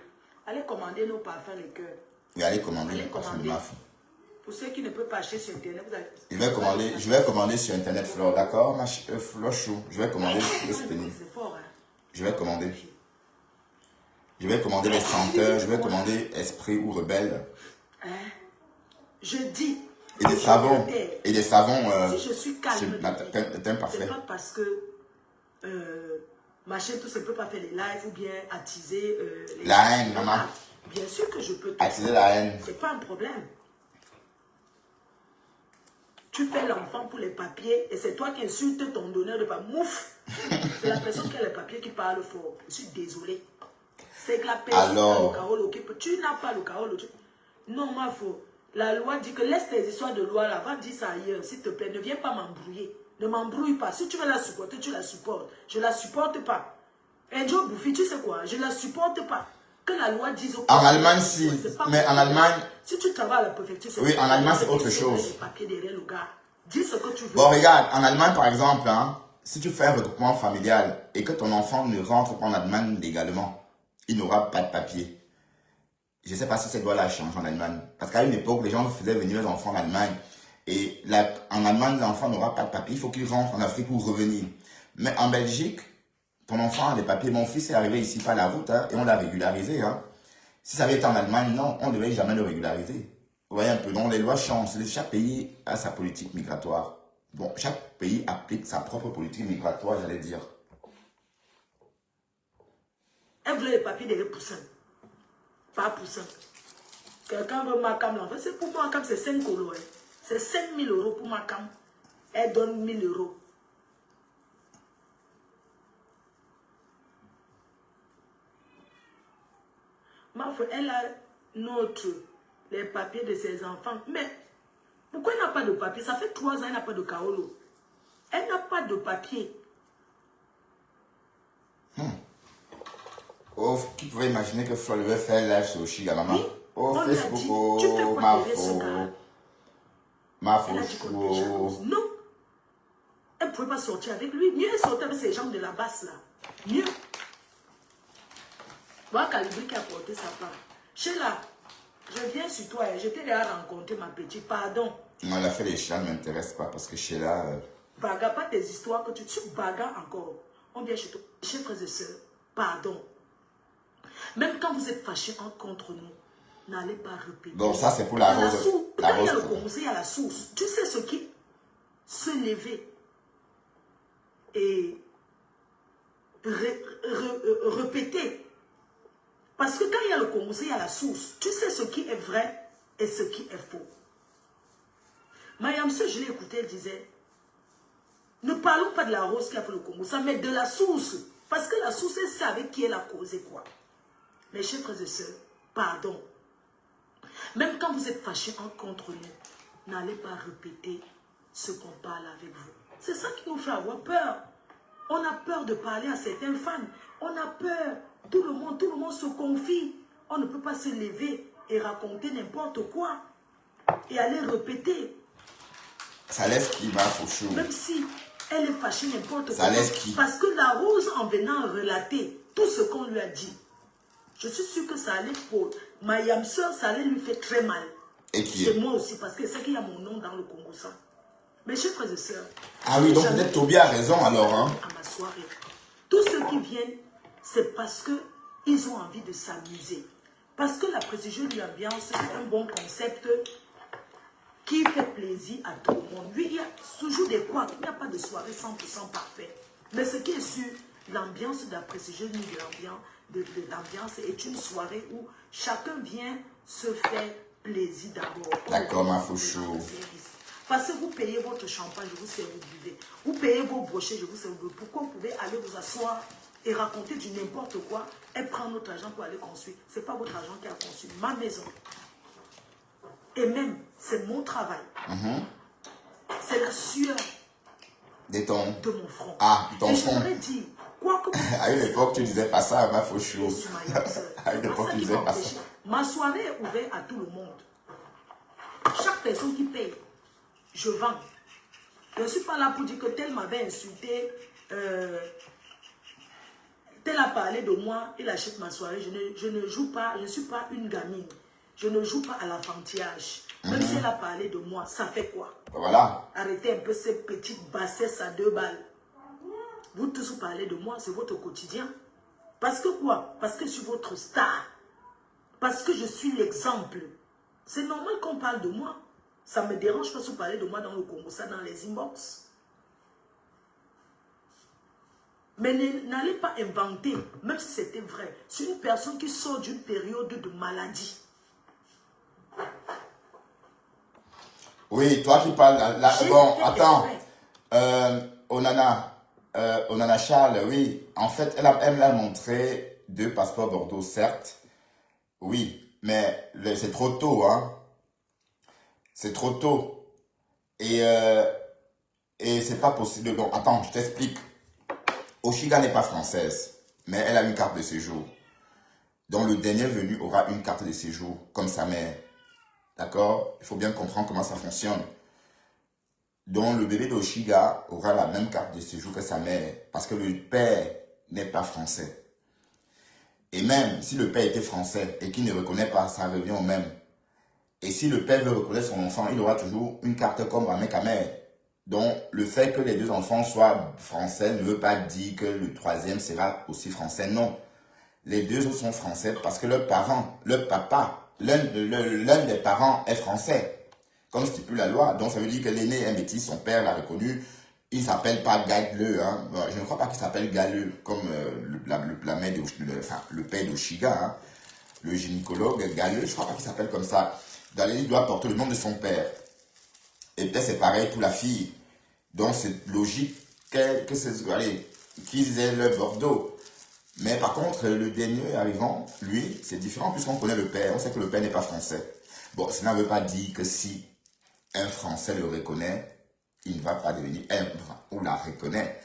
Allez commander nos parfums, les cœurs. Oui, allez commander le parfum de Maf. Pour ceux qui ne peuvent pas acheter sur Internet, vous avez... Je vais commander sur Internet, Flore, d'accord, Flore Chou. Je vais commander C'est fort, hein. Je vais commander. Je vais commander les senteurs, je vais commander Esprit ou Rebelle. Hein? Je dis... Et des savons. Et des savons... si je suis calme, c'est parfait. c'est pas parce que... ma chaîne, tout ça ne peut pas faire les lives ou bien attiser... la haine, maman. Bien sûr que je peux... Attiser la haine. C'est pas un problème. Tu fais l'enfant pour les papiers et c'est toi qui insultes ton donneur de papier. Mouf! C'est la personne qui a les papiers qui parle fort. Je suis désolé. C'est que la personne qui a le carolo qui peut... Tu n'as pas le carolo. Non, ma faux. La loi dit que laisse tes histoires de loi là. Va dire ça ailleurs, s'il te plaît. Ne viens pas m'embrouiller. Ne m'embrouille pas. Si tu veux la supporter, tu la supportes. Je la supporte pas. Et Joe Bouffi, tu sais quoi? Je la supporte pas. Que la loi dise... En Allemagne, si. Mais en Allemagne... Si tu travailles à la préfecture... Oui, en Allemagne, c'est autre chose. Les papiers derrière le gars. Dis ce que tu veux. Bon, regarde, en Allemagne, par exemple, hein, si tu fais un regroupement familial et que ton enfant ne rentre pas en Allemagne légalement, il n'aura pas de papier. Je ne sais pas si cette loi-là change en Allemagne. Parce qu'à une époque, les gens faisaient venir les enfants en Allemagne. Et là, en Allemagne, l'enfant n'aura pas de papier. Il faut qu'il rentre en Afrique pour revenir. Mais en Belgique, ton enfant a des papiers. Mon fils est arrivé ici par la route hein, et on l'a régularisé. Hein. Si ça avait été en Allemagne, non, on ne devait jamais le régulariser. Vous voyez un peu, donc les lois changent. Chaque pays a sa politique migratoire. Bon, chaque pays applique sa propre politique migratoire, j'allais dire. Elle voulait les papiers de Poussin. Pas Poussin. Quelqu'un veut ma cam l'enfant. C'est pour moi, cam, c'est 5 euros. Hein. C'est 5 000 euros pour ma cam. Elle donne 1 000 euros. Ma frère, elle a les papiers de ses enfants. Mais pourquoi elle n'a pas de papier? Ça fait 3 ans, elle n'a pas de Kaolo. Elle n'a pas de papier. Oh, qui pouvait imaginer que Flo devait faire live sur Oshiga, maman? Oui, Oh, on lui a Facebook, dit, oh, tu fais quoi ma derrière ce gars? faux. Ma Elle a dit faux. qu'on était jalouse. Non. Elle ne pouvait pas sortir avec lui. Mieux elle sortait avec ces gens de la basse là. Mieux. Voilà Calibri qui a porté sa part. Sheila, je viens sur toi et je t'ai déjà rencontré ma petite. Pardon. Non, l'affaire des Sheila ne m'intéresse pas parce que Sheila... Bagarre, pas tes histoires que tu bagarres encore. On vient chez toi. Chers frères et sœurs, pardon. Même quand vous êtes fâchés contre nous, n'allez pas répéter. Donc ça, c'est pour la rose. Quand il y a le commencé, il y a la source. Tu sais ce qui se lever et répéter. Parce que quand il y a le commencé, il y a la source. Tu sais ce qui est vrai et ce qui est faux. Mayamse, je l'ai écouté, elle disait, ne parlons pas de la rose qui a fait le commencé, mais de la source. Parce que la source, elle savait qui elle a causé quoi. Mes chers frères et sœurs, pardon. Même quand vous êtes fâchés contre nous, n'allez pas répéter ce qu'on parle avec vous. C'est ça qui nous fait avoir peur. On a peur de parler à certains fans. On a peur. Tout le monde se confie. On ne peut pas se lever et raconter n'importe quoi. Et aller répéter. Ça laisse qui m'a fauché. Même si elle est fâchée n'importe quoi. Ça laisse qui? Parce que la rose, en venant relater tout ce qu'on lui a dit, je suis sûre que ça allait pour Mayam soeur, ça allait lui faire très mal. Et qui C'est est? moi aussi, parce que c'est qu'il y a mon nom dans le Congo, ça. Mes chers frères et sœurs. Ah oui, donc peut-être Toby a raison alors. Hein? À ma soirée. Tous ceux qui viennent, c'est parce qu'ils ont envie de s'amuser. Parce que la précision de l'ambiance, c'est un bon concept qui fait plaisir à tout le monde. Lui, il y a toujours des quoi. Il n'y a pas de soirée 100% parfaite. Mais ce qui est sûr, l'ambiance de la précision de l'ambiance est une soirée où chacun vient se faire plaisir d'abord. D'accord, ma fouchou. Parce que vous payez votre champagne, je vous sais, vous buvez. Vous payez vos brochets, je vous sais, vous buvez. Pourquoi vous pouvez aller vous asseoir et raconter du n'importe quoi et prendre notre argent pour aller construire? Ce n'est pas votre argent qui a construit ma maison. Et même, c'est mon travail. C'est la sueur de mon front. Ah, ton et front. j'aimerais dire, quoi que vous... À une époque, tu disais pas ça, ma fauchou. Je suis ma À une époque, tu disais pas ça. Ma soirée est ouverte à tout le monde. Chaque personne qui paye, je vends. Je ne suis pas là pour dire que tel m'avait insulté, tel a parlé de moi, il achète ma soirée. Je ne joue pas, je ne suis pas une gamine. Je ne joue pas à l'enfantillage. Même si elle a parlé de moi, ça fait quoi? Voilà. Arrêtez un peu ces petites bassesses à 2 balles. Vous tous vous parlez de moi, c'est votre quotidien. Parce que quoi? Parce que je suis votre star. Parce que je suis l'exemple. C'est normal qu'on parle de moi. Ça ne me dérange pas si vous parlez de moi dans le Congo, ça dans les inbox. Mais n'allez pas inventer, même si c'était vrai. C'est une personne qui sort d'une période de maladie. Oui, toi qui parles là. Bon, attends. Onana Charles, oui. En fait, elle m'a montré 2 passeports Bordeaux, certes. Oui, mais c'est trop tôt, hein. C'est trop tôt. Et c'est pas possible. Bon, attends, je t'explique. Oshiga n'est pas française, mais elle a une carte de séjour. Donc le dernier venu aura une carte de séjour, comme sa mère. D'accord? Il faut bien comprendre comment ça fonctionne. Donc le bébé d'Oshiga aura la même carte de séjour que sa mère, parce que le père n'est pas français. Et même si le père était français et qu'il ne reconnaît pas, ça revient au même. Et si le père veut reconnaître son enfant, il aura toujours une carte comme Amé-Kamer. Donc, le fait que les deux enfants soient français ne veut pas dire que le troisième sera aussi français. Non. Les deux sont français parce que leur parent, leur papa, l'un des parents est français. Comme stipule la loi. Donc, ça veut dire que l'aîné est métis, son père l'a reconnu. Il ne s'appelle pas Galeux. Hein. Je ne crois pas qu'il s'appelle Galeux comme le père d'Oshiga. Hein. Le gynécologue Galeux, je ne crois pas qu'il s'appelle comme ça. Dans les livres, il doit porter le nom de son père. Et peut-être c'est pareil pour la fille. Donc c'est logique qu'ils aient le Bordeaux. Mais par contre, le dernier arrivant, lui, c'est différent puisqu'on connaît le père. On sait que le père n'est pas français. Bon, cela ne veut pas dire que si un Français le reconnaît, il ne va pas devenir ou la reconnaît.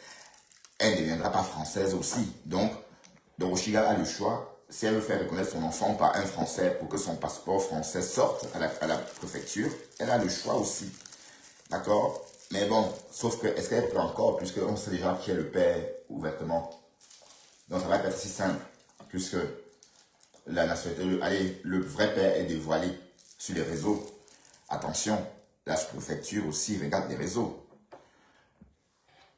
Elle ne deviendra pas française aussi. Donc Oshiga a le choix. Si elle veut faire reconnaître son enfant par un Français pour que son passeport français sorte à la préfecture, elle a le choix aussi. D'accord? Mais bon, sauf que, est-ce qu'elle peut encore, puisqu'on sait déjà qui est le père ouvertement. Donc ça va être si simple, puisque la nationalité, le vrai père est dévoilé sur les réseaux. Attention, la préfecture aussi regarde les réseaux.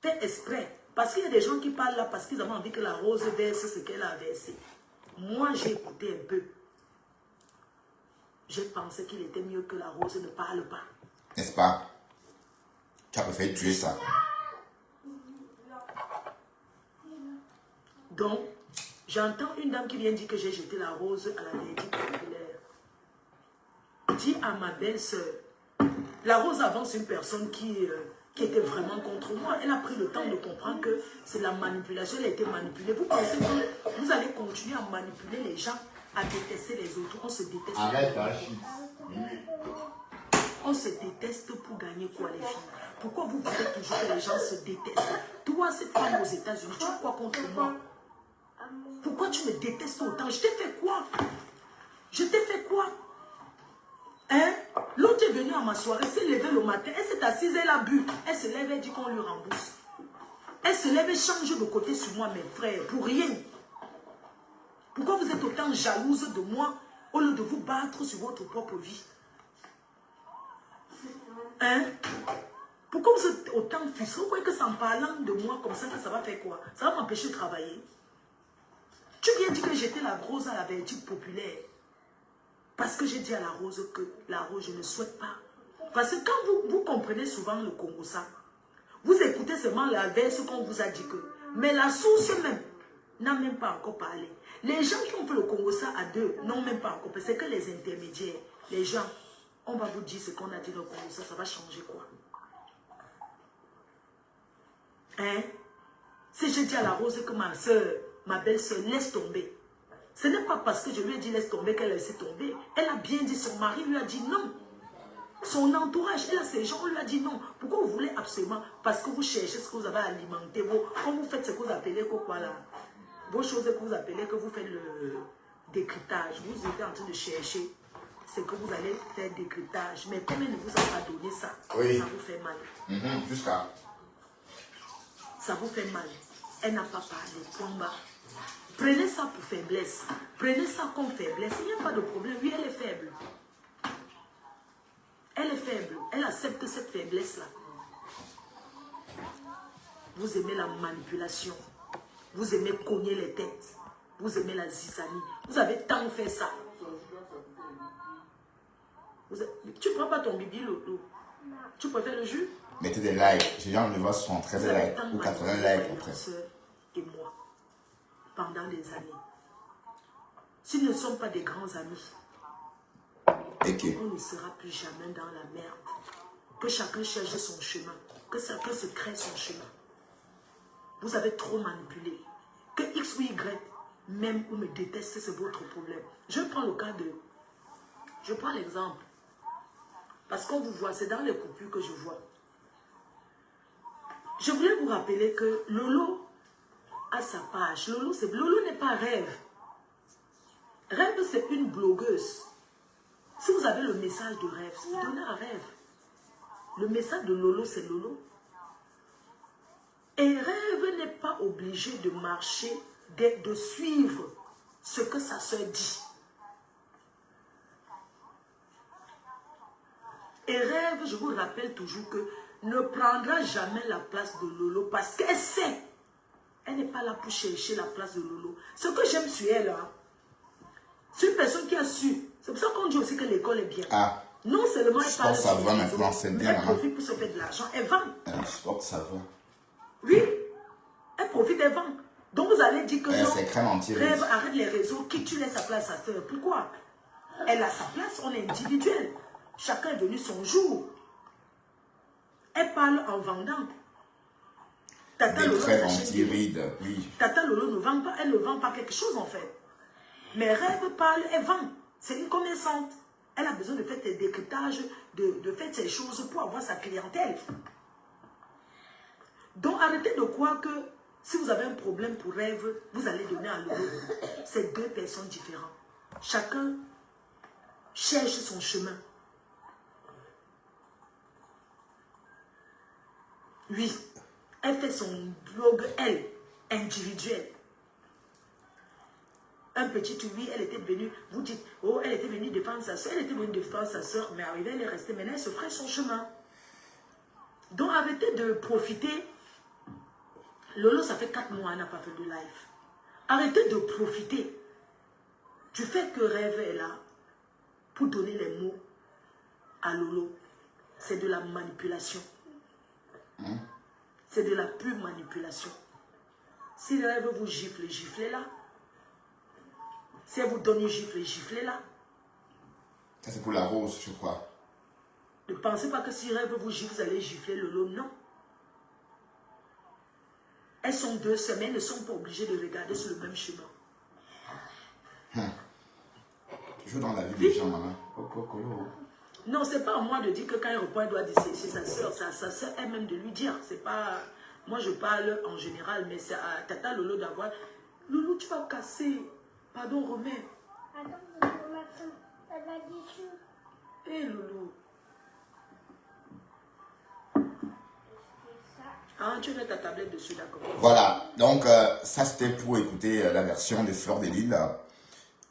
Fait exprès. Parce qu'il y a des gens qui parlent là parce qu'ils ont envie que la rose verse ce qu'elle a versé. Moi, j'ai écouté un peu. J'ai pensé qu'il était mieux que la rose ne parle pas. N'est-ce pas? Tu as préféré tuer ça. Donc, j'entends une dame qui vient dire que j'ai jeté la rose à la verdict populaire. Dis à ma belle-sœur, la rose avance une personne qui était vraiment contre moi. Elle a pris le temps de comprendre que c'est la manipulation, elle a été manipulée. Vous pensez que vous allez continuer à manipuler les gens, à détester les autres? On se déteste. Arrête, on se déteste pour gagner quoi, les filles? Pourquoi vous voulez toujours que les gens se détestent? Toi, cette femme aux États-Unis, tu as quoi contre moi? Pourquoi tu me détestes autant? Je t'ai fait quoi? Je t'ai fait quoi? Hein? L'autre est venue à ma soirée, s'est levée le matin, elle s'est assise, elle a bu. Elle se lève et dit qu'on lui rembourse. Elle se lève et change de côté sur moi, mes frères, pour rien. Pourquoi vous êtes autant jalouse de moi au lieu de vous battre sur votre propre vie? Hein? Pourquoi vous êtes autant frustrés? Vous croyez que c'est en parlant de moi comme ça que ça va faire quoi? Ça va m'empêcher de travailler. Tu viens dire que j'étais la rose à la verdict populaire. Parce que j'ai dit à la rose que la rose, je ne souhaite pas. Parce que quand vous comprenez souvent le Congo, ça, vous écoutez seulement la verse qu'on vous a dit que. Mais la source même n'a même pas encore parlé. Les gens qui ont fait le Congo, ça à deux, n'ont même pas encore parlé. C'est que les intermédiaires, les gens, on va vous dire ce qu'on a dit dans le Congo, ça va changer quoi? Hein? Si je dis à la rose que ma soeur, ma belle-soeur, laisse tomber. Ce n'est pas parce que je lui ai dit laisse tomber qu'elle a laissé tomber. Elle a bien dit, son mari lui a dit non. Son entourage, elle a ses gens, on lui a dit non. Pourquoi vous voulez absolument? Parce que vous cherchez ce que vous avez alimenté. Quand vous faites ce que vous appelez quoi là? Vos choses que vous appelez, que vous faites le décryptage. Vous êtes en train de chercher ce que vous allez faire décryptage. Mais comme elle ne vous a pas donné ça, oui, ça vous fait mal. Jusqu'à. Ça vous fait mal. Elle n'a pas parlé. Combat. Prenez ça pour faiblesse. Prenez ça comme faiblesse. Il n'y a pas de problème. Oui, elle est faible. Elle est faible. Elle accepte cette faiblesse-là. Vous aimez la manipulation. Vous aimez cogner les têtes. Vous aimez la zizanie. Vous avez tant fait ça. Tu ne prends pas ton bibi, Lolo. Tu préfères le jus? Mettez des likes. J'ai envie de voir 73 likes ou 80 likes après. Et moi, pendant des années. S'ils ne sont pas des grands amis, on ne sera plus jamais dans la merde. Que chacun cherche son chemin. Que chacun se crée son chemin. Vous avez trop manipulé. Que X ou Y, même ou me déteste, c'est votre problème. Je prends le cas de... Je prends l'exemple. Parce qu'on vous voit, c'est dans les coupures que je vois. Je voulais vous rappeler que Lolo a sa page. Lolo n'est pas Rêve. Rêve, c'est une blogueuse. Si vous avez le message de Rêve, donnez à Rêve. Le message de Lolo, c'est Lolo. Et Rêve n'est pas obligé de marcher, de suivre ce que sa soeur dit. Et Rêve, je vous rappelle toujours que ne prendra jamais la place de Lolo parce qu'elle sait. Elle n'est pas là pour chercher la place de Lolo. Ce que j'aime sur elle, hein, c'est une personne qui a su. C'est pour ça qu'on dit aussi que l'école est bien. Ah. Non seulement elle parle ça va maintenant, c'est bien. Elle profite pour se faire de l'argent. Elle vend. Je pense que ça va. Oui. Elle profite, elle vend. Donc vous allez dire que non, c'est crème anti-rides. Rêve, arrête les réseaux, qui tu laisses sa place à sa soeur. Pourquoi? Elle a sa place, on est individuel. Chacun est venu son jour. Elle parle en vendant. Tata Des Lolo, crèmes s'achète anti-rides, oui. Tata Lolo ne vend pas, elle ne vend pas quelque chose en fait. Mais Rêve parle, elle vend. C'est une commerçante. Elle a besoin de faire des décryptages, de faire ces choses pour avoir sa clientèle. Donc arrêtez de croire que si vous avez un problème pour Rêve, vous allez donner à Lolo. C'est deux personnes différentes. Chacun cherche son chemin. Oui, elle fait son blog, elle, individuelle. Un petit oui, elle était venue, vous dites, oh, elle était venue défendre sa soeur, elle était venue défendre sa soeur, mais arrivée, elle est restée, maintenant elle se ferait son chemin. Donc arrêtez de profiter. Lolo, ça fait 4 mois, elle n'a pas fait de live. Arrêtez de profiter du fait que Rêve est là pour donner les mots à Lolo. C'est de la manipulation. C'est de la pure manipulation. Si Rêve vous gifle, giflez-la. Si elle vous donne une gifle, giflez-la. Ça, c'est pour la rose, je crois. Ne pensez pas que si Rêve vous gifle, vous allez gifler Lolo. Non. Elles sont deux sœurs, mais elles ne sont pas obligées de regarder sur le même chemin. Toujours dans la vie des gens, maman. Non, c'est pas à moi de dire que quand elle reprend, elle doit dire c'est sa soeur. Sa soeur elle-même de lui dire. C'est pas... Moi, je parle en général, mais c'est à Tata Lolo d'avoir... Loulou, tu vas casser. Pardon, Romain. Attends, elle a dit ça. Hé, Loulou. Ah, tu mets ta tablette dessus, d'accord. Voilà, donc ça c'était pour écouter la version de Fleur de Lille.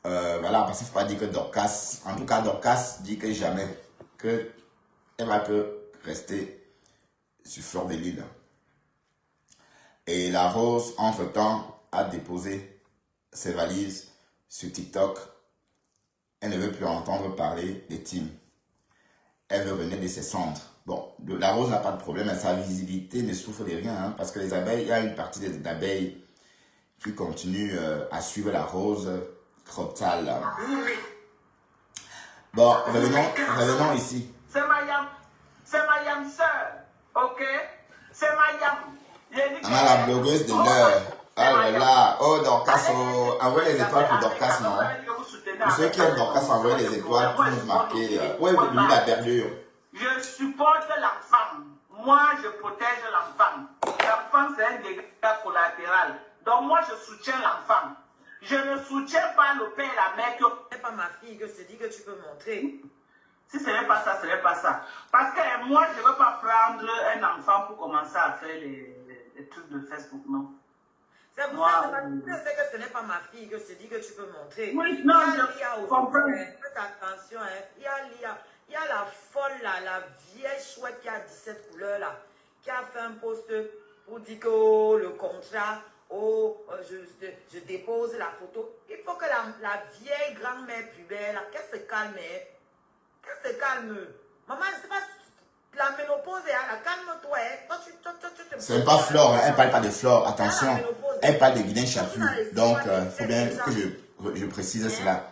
Voilà, parce qu'il ne faut pas dire que Dorcas, en tout cas Dorcas dit que jamais, qu'elle va que rester sur Fleur de Lille. Et la Rose, entre-temps, a déposé ses valises sur TikTok. Elle ne veut plus entendre parler des teams. Elle veut venir de ses centres. Bon, la Rose n'a pas de problème, sa visibilité ne souffre de rien, hein, parce que les abeilles, il y a une partie des abeilles qui continuent à suivre la Rose Crotale. Bon, revenons ici. C'est ma yam sœur, ok? C'est ma yam. Maman, la blogueuse de l'heure. Oh là là, oh Dorcas, envoyez les étoiles pour Dorcas, non? Pour ceux qui aiment Dorcas, envoyez les étoiles pour nous marquer. Où est venue la verdure? Je supporte l'enfant. Moi, je protège l'enfant. L'enfant, c'est un dégât collatéral. Donc, moi, je soutiens l'enfant. Je ne soutiens pas le père et la mère. Ce n'est pas ma fille que je te dis que tu peux montrer. Si ce n'est pas ça, ce n'est pas ça. Parce que moi, je ne veux pas prendre un enfant pour commencer à faire les trucs de Facebook, non. C'est pour ça que je sais que ce n'est pas ma fille que je te dis que tu peux montrer. Oui, non, je comprends. Faites attention, hein. Il y a la folle là, la vieille chouette qui a 17 couleurs là, qui a fait un post pour dire que oh, le contrat, oh, je dépose la photo. Il faut que la vieille grand-mère pubère là, qu'elle se calme, qu'elle se calme. Maman, c'est pas la ménopause, calme-toi. C'est pas Flore, hein, elle parle pas de Flore, attention. Elle parle de Guilain Chaput. Donc, il faut bien que je précise cela.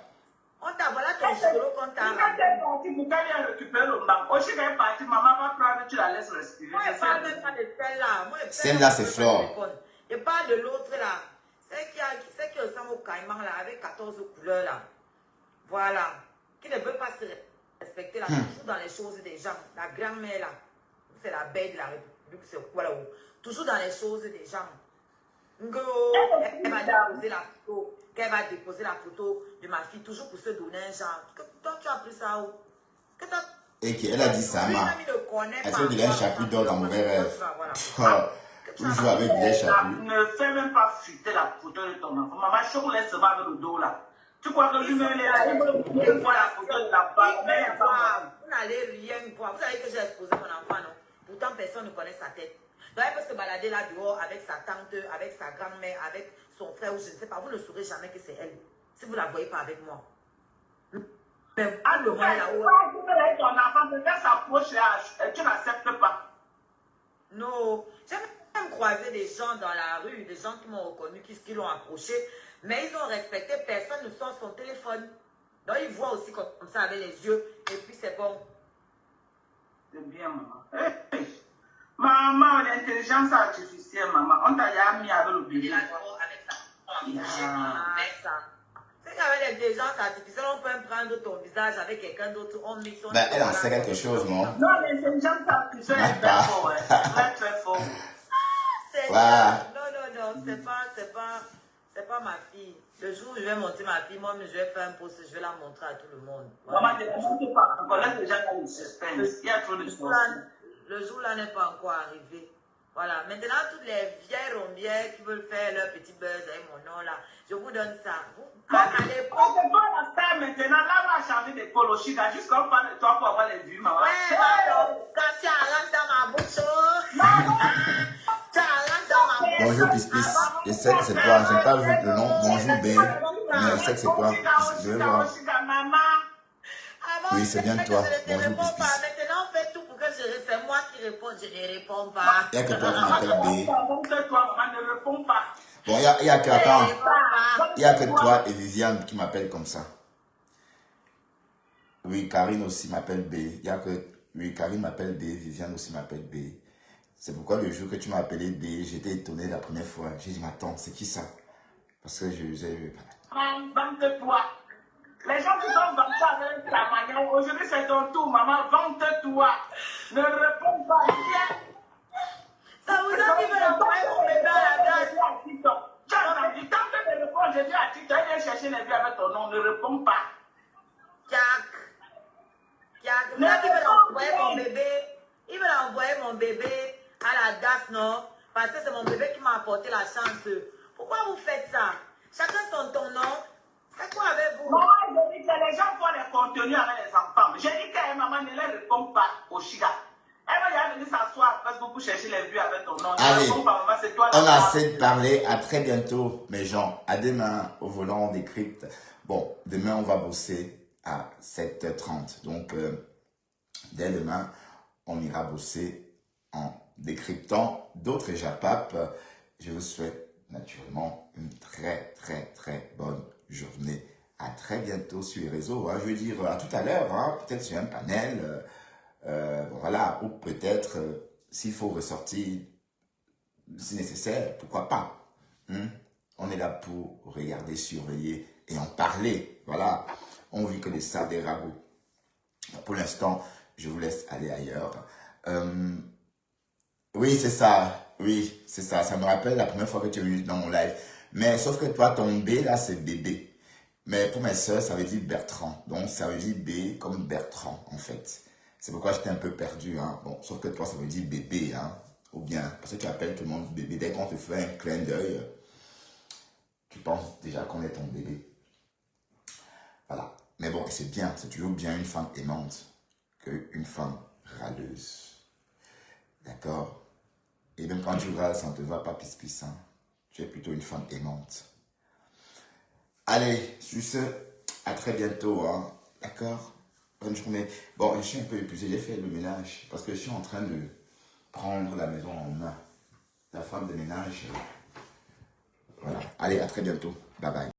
On t'a voilà ton cheveux qu'on t'a. Quand tu es parti, pour qu'elle vienne récupérer le banc. Aussi, quand elle est partie, maman va prendre, tu la laisses respirer. Moi, je parle même pas de celle-là. Celle-là, c'est Flore. Je parle de l'autre là. Celle qui ressemble au caïman là, avec 14 couleurs là. Voilà. Qui ne veut pas se respecter là, toujours dans les choses des gens. La grand-mère là, c'est la belle de la République, c'est quoi là haut. Toujours dans les choses des gens. Elle va déposer la photo. Qu'elle va déposer la photo de ma fille, toujours pour se donner un genre. Toi, tu as pris ça où? Et qu'elle a dit ça, ma. Est-ce que Guilain Chaput dort dans mauvais rêve? Tu joues avec des chapeaux. Ne fais même pas fuiter la photo de ton enfant. Maman, choque laisse seulement avec le dos là. Tu crois que lui-même, il est là, il veut voir la photo de la balle, mais il n'y a pas moyen. Vous n'allez rien voir. Vous savez que j'ai exposé mon enfant, non? Pourtant, personne ne connaît sa tête. Donc, elle peut se balader là dehors avec sa tante, avec sa grand-mère, avec son frère ou je ne sais pas. Vous ne saurez jamais que c'est elle. Si vous ne la voyez pas avec moi. Mais à le moment là-haut. Tu veux avec ton enfant, peut-être s'approche là, tu n'acceptes pas. Non. J'ai même croisé des gens dans la rue, des gens qui m'ont reconnu, qui l'ont approché. Mais ils ont respecté, personne ne sort son téléphone. Donc, ils voient aussi comme ça avec les yeux. Et puis, c'est bon. C'est bien, maman. Hey. Maman, l'intelligence artificielle, maman. On t'a déjà mis avec le bébé. C'est qu'avec l'intelligence artificielle, on peut prendre ton visage avec quelqu'un d'autre. On mixe. Elle en sait quelque chose, non? Non, l'intelligence artificielle est très fort, ouais. Très, très fort. Non, c'est pas ma fille. Le jour où je vais monter ma fille, moi, je vais faire un post, je vais la montrer à tout le monde. Maman, je ne sais pas. On connaît déjà le suspense. Il y a trop de choses. Le jour-là n'est pas encore arrivé. Voilà. Maintenant, toutes les vieilles rombières qui veulent faire leur petit buzz avec mon nom, là, je vous donne ça. À l'époque, c'est pas la star maintenant. Là, on va changer de polo chica. Juste qu'on parle de toi pour avoir les vues, maman. Ouais, alors, quand tu arranges dans ma bouche, tu arranges dans ma bouche. Bonjour Pispis, je sais que c'est toi, je n'ai pas vu le nom, bonjour B, mais je sais que c'est toi, je vais voir. Oui, c'est bien toi, bonjour Pispis. Maintenant, on fait tout pour que c'est moi qui réponds, je ne réponds pas. Il n'y a que toi qui m'appelles B. Ne réponds pas. Bon, il y a que, attends, il n'y a que toi et Viviane qui m'appellent comme ça. Oui, Karine aussi m'appelle B. Il y a que, oui, Karine m'appelle B, Viviane aussi m'appelle B. C'est pourquoi le jour que tu m'as appelé B, j'étais étonné la première fois. J'ai dit, mais attends, c'est qui ça? Parce que j'ai... Vante-toi. Les gens qui sont comme ça avec ta manière, aujourd'hui c'est ton tour, maman, vante-toi. Ne réponds pas. Ça vous a dit de l'envoyer mon bébé à la glace. Tu as entendu, tant que tu réponds, je dis à Tito, il vient chercher les vies avec ton nom, ne réponds pas. Jack, vous avez dit de l'envoyer mon bébé. Il veut envoyer mon bébé à la DAS, non? Parce que c'est mon bébé qui m'a apporté la chance. Pourquoi vous faites ça? Chacun son ton nom. C'est quoi avec vous? Maman, je dis que les gens font les contenus avec les enfants. J'ai dit que maman ne les répond pas au chiga. Elle va y venir s'asseoir parce que vous cherchez les vues avec ton nom. Allez, pas, maman, toi, on a assez de parler. À très bientôt, mes gens. À demain, au volant des cryptes. Bon, demain, on va bosser à 7h30. Donc, dès demain, on ira bosser en décryptant d'autres japap. Je vous souhaite naturellement une très, très, très bonne journée. À très bientôt sur les réseaux. Hein. Je veux dire, à tout à l'heure, hein, peut-être sur un panel. Bon, voilà, ou peut-être, s'il faut ressortir, si nécessaire, pourquoi pas. On est là pour regarder, surveiller et en parler. Voilà, on vit que des sables, des ragots. Pour l'instant, je vous laisse aller ailleurs. Oui, c'est ça. Oui, c'est ça. Ça me rappelle la première fois que tu es venu dans mon live. Mais sauf que toi, ton B, là, c'est bébé. Mais pour mes soeurs, ça veut dire Bertrand. Donc, ça veut dire B comme Bertrand, en fait. C'est pourquoi j'étais un peu perdu. Hein. Bon, sauf que toi, ça veut dire bébé. Hein. Ou bien, parce que tu appelles tout le monde bébé. Dès qu'on te fait un clin d'œil, tu penses déjà qu'on est ton bébé. Voilà. Mais bon, c'est bien. C'est toujours bien une femme aimante qu'une femme râleuse. D'accord? Et même quand tu râles, ça ne te va pas pisse-pisse. Hein. Tu es plutôt une femme aimante. Allez, sur ce, à très bientôt. Hein. D'accord? Bonne journée. Bon, je suis un peu épuisé. J'ai fait le ménage parce que je suis en train de prendre la maison en main. La femme de ménage. Voilà. Allez, à très bientôt. Bye bye.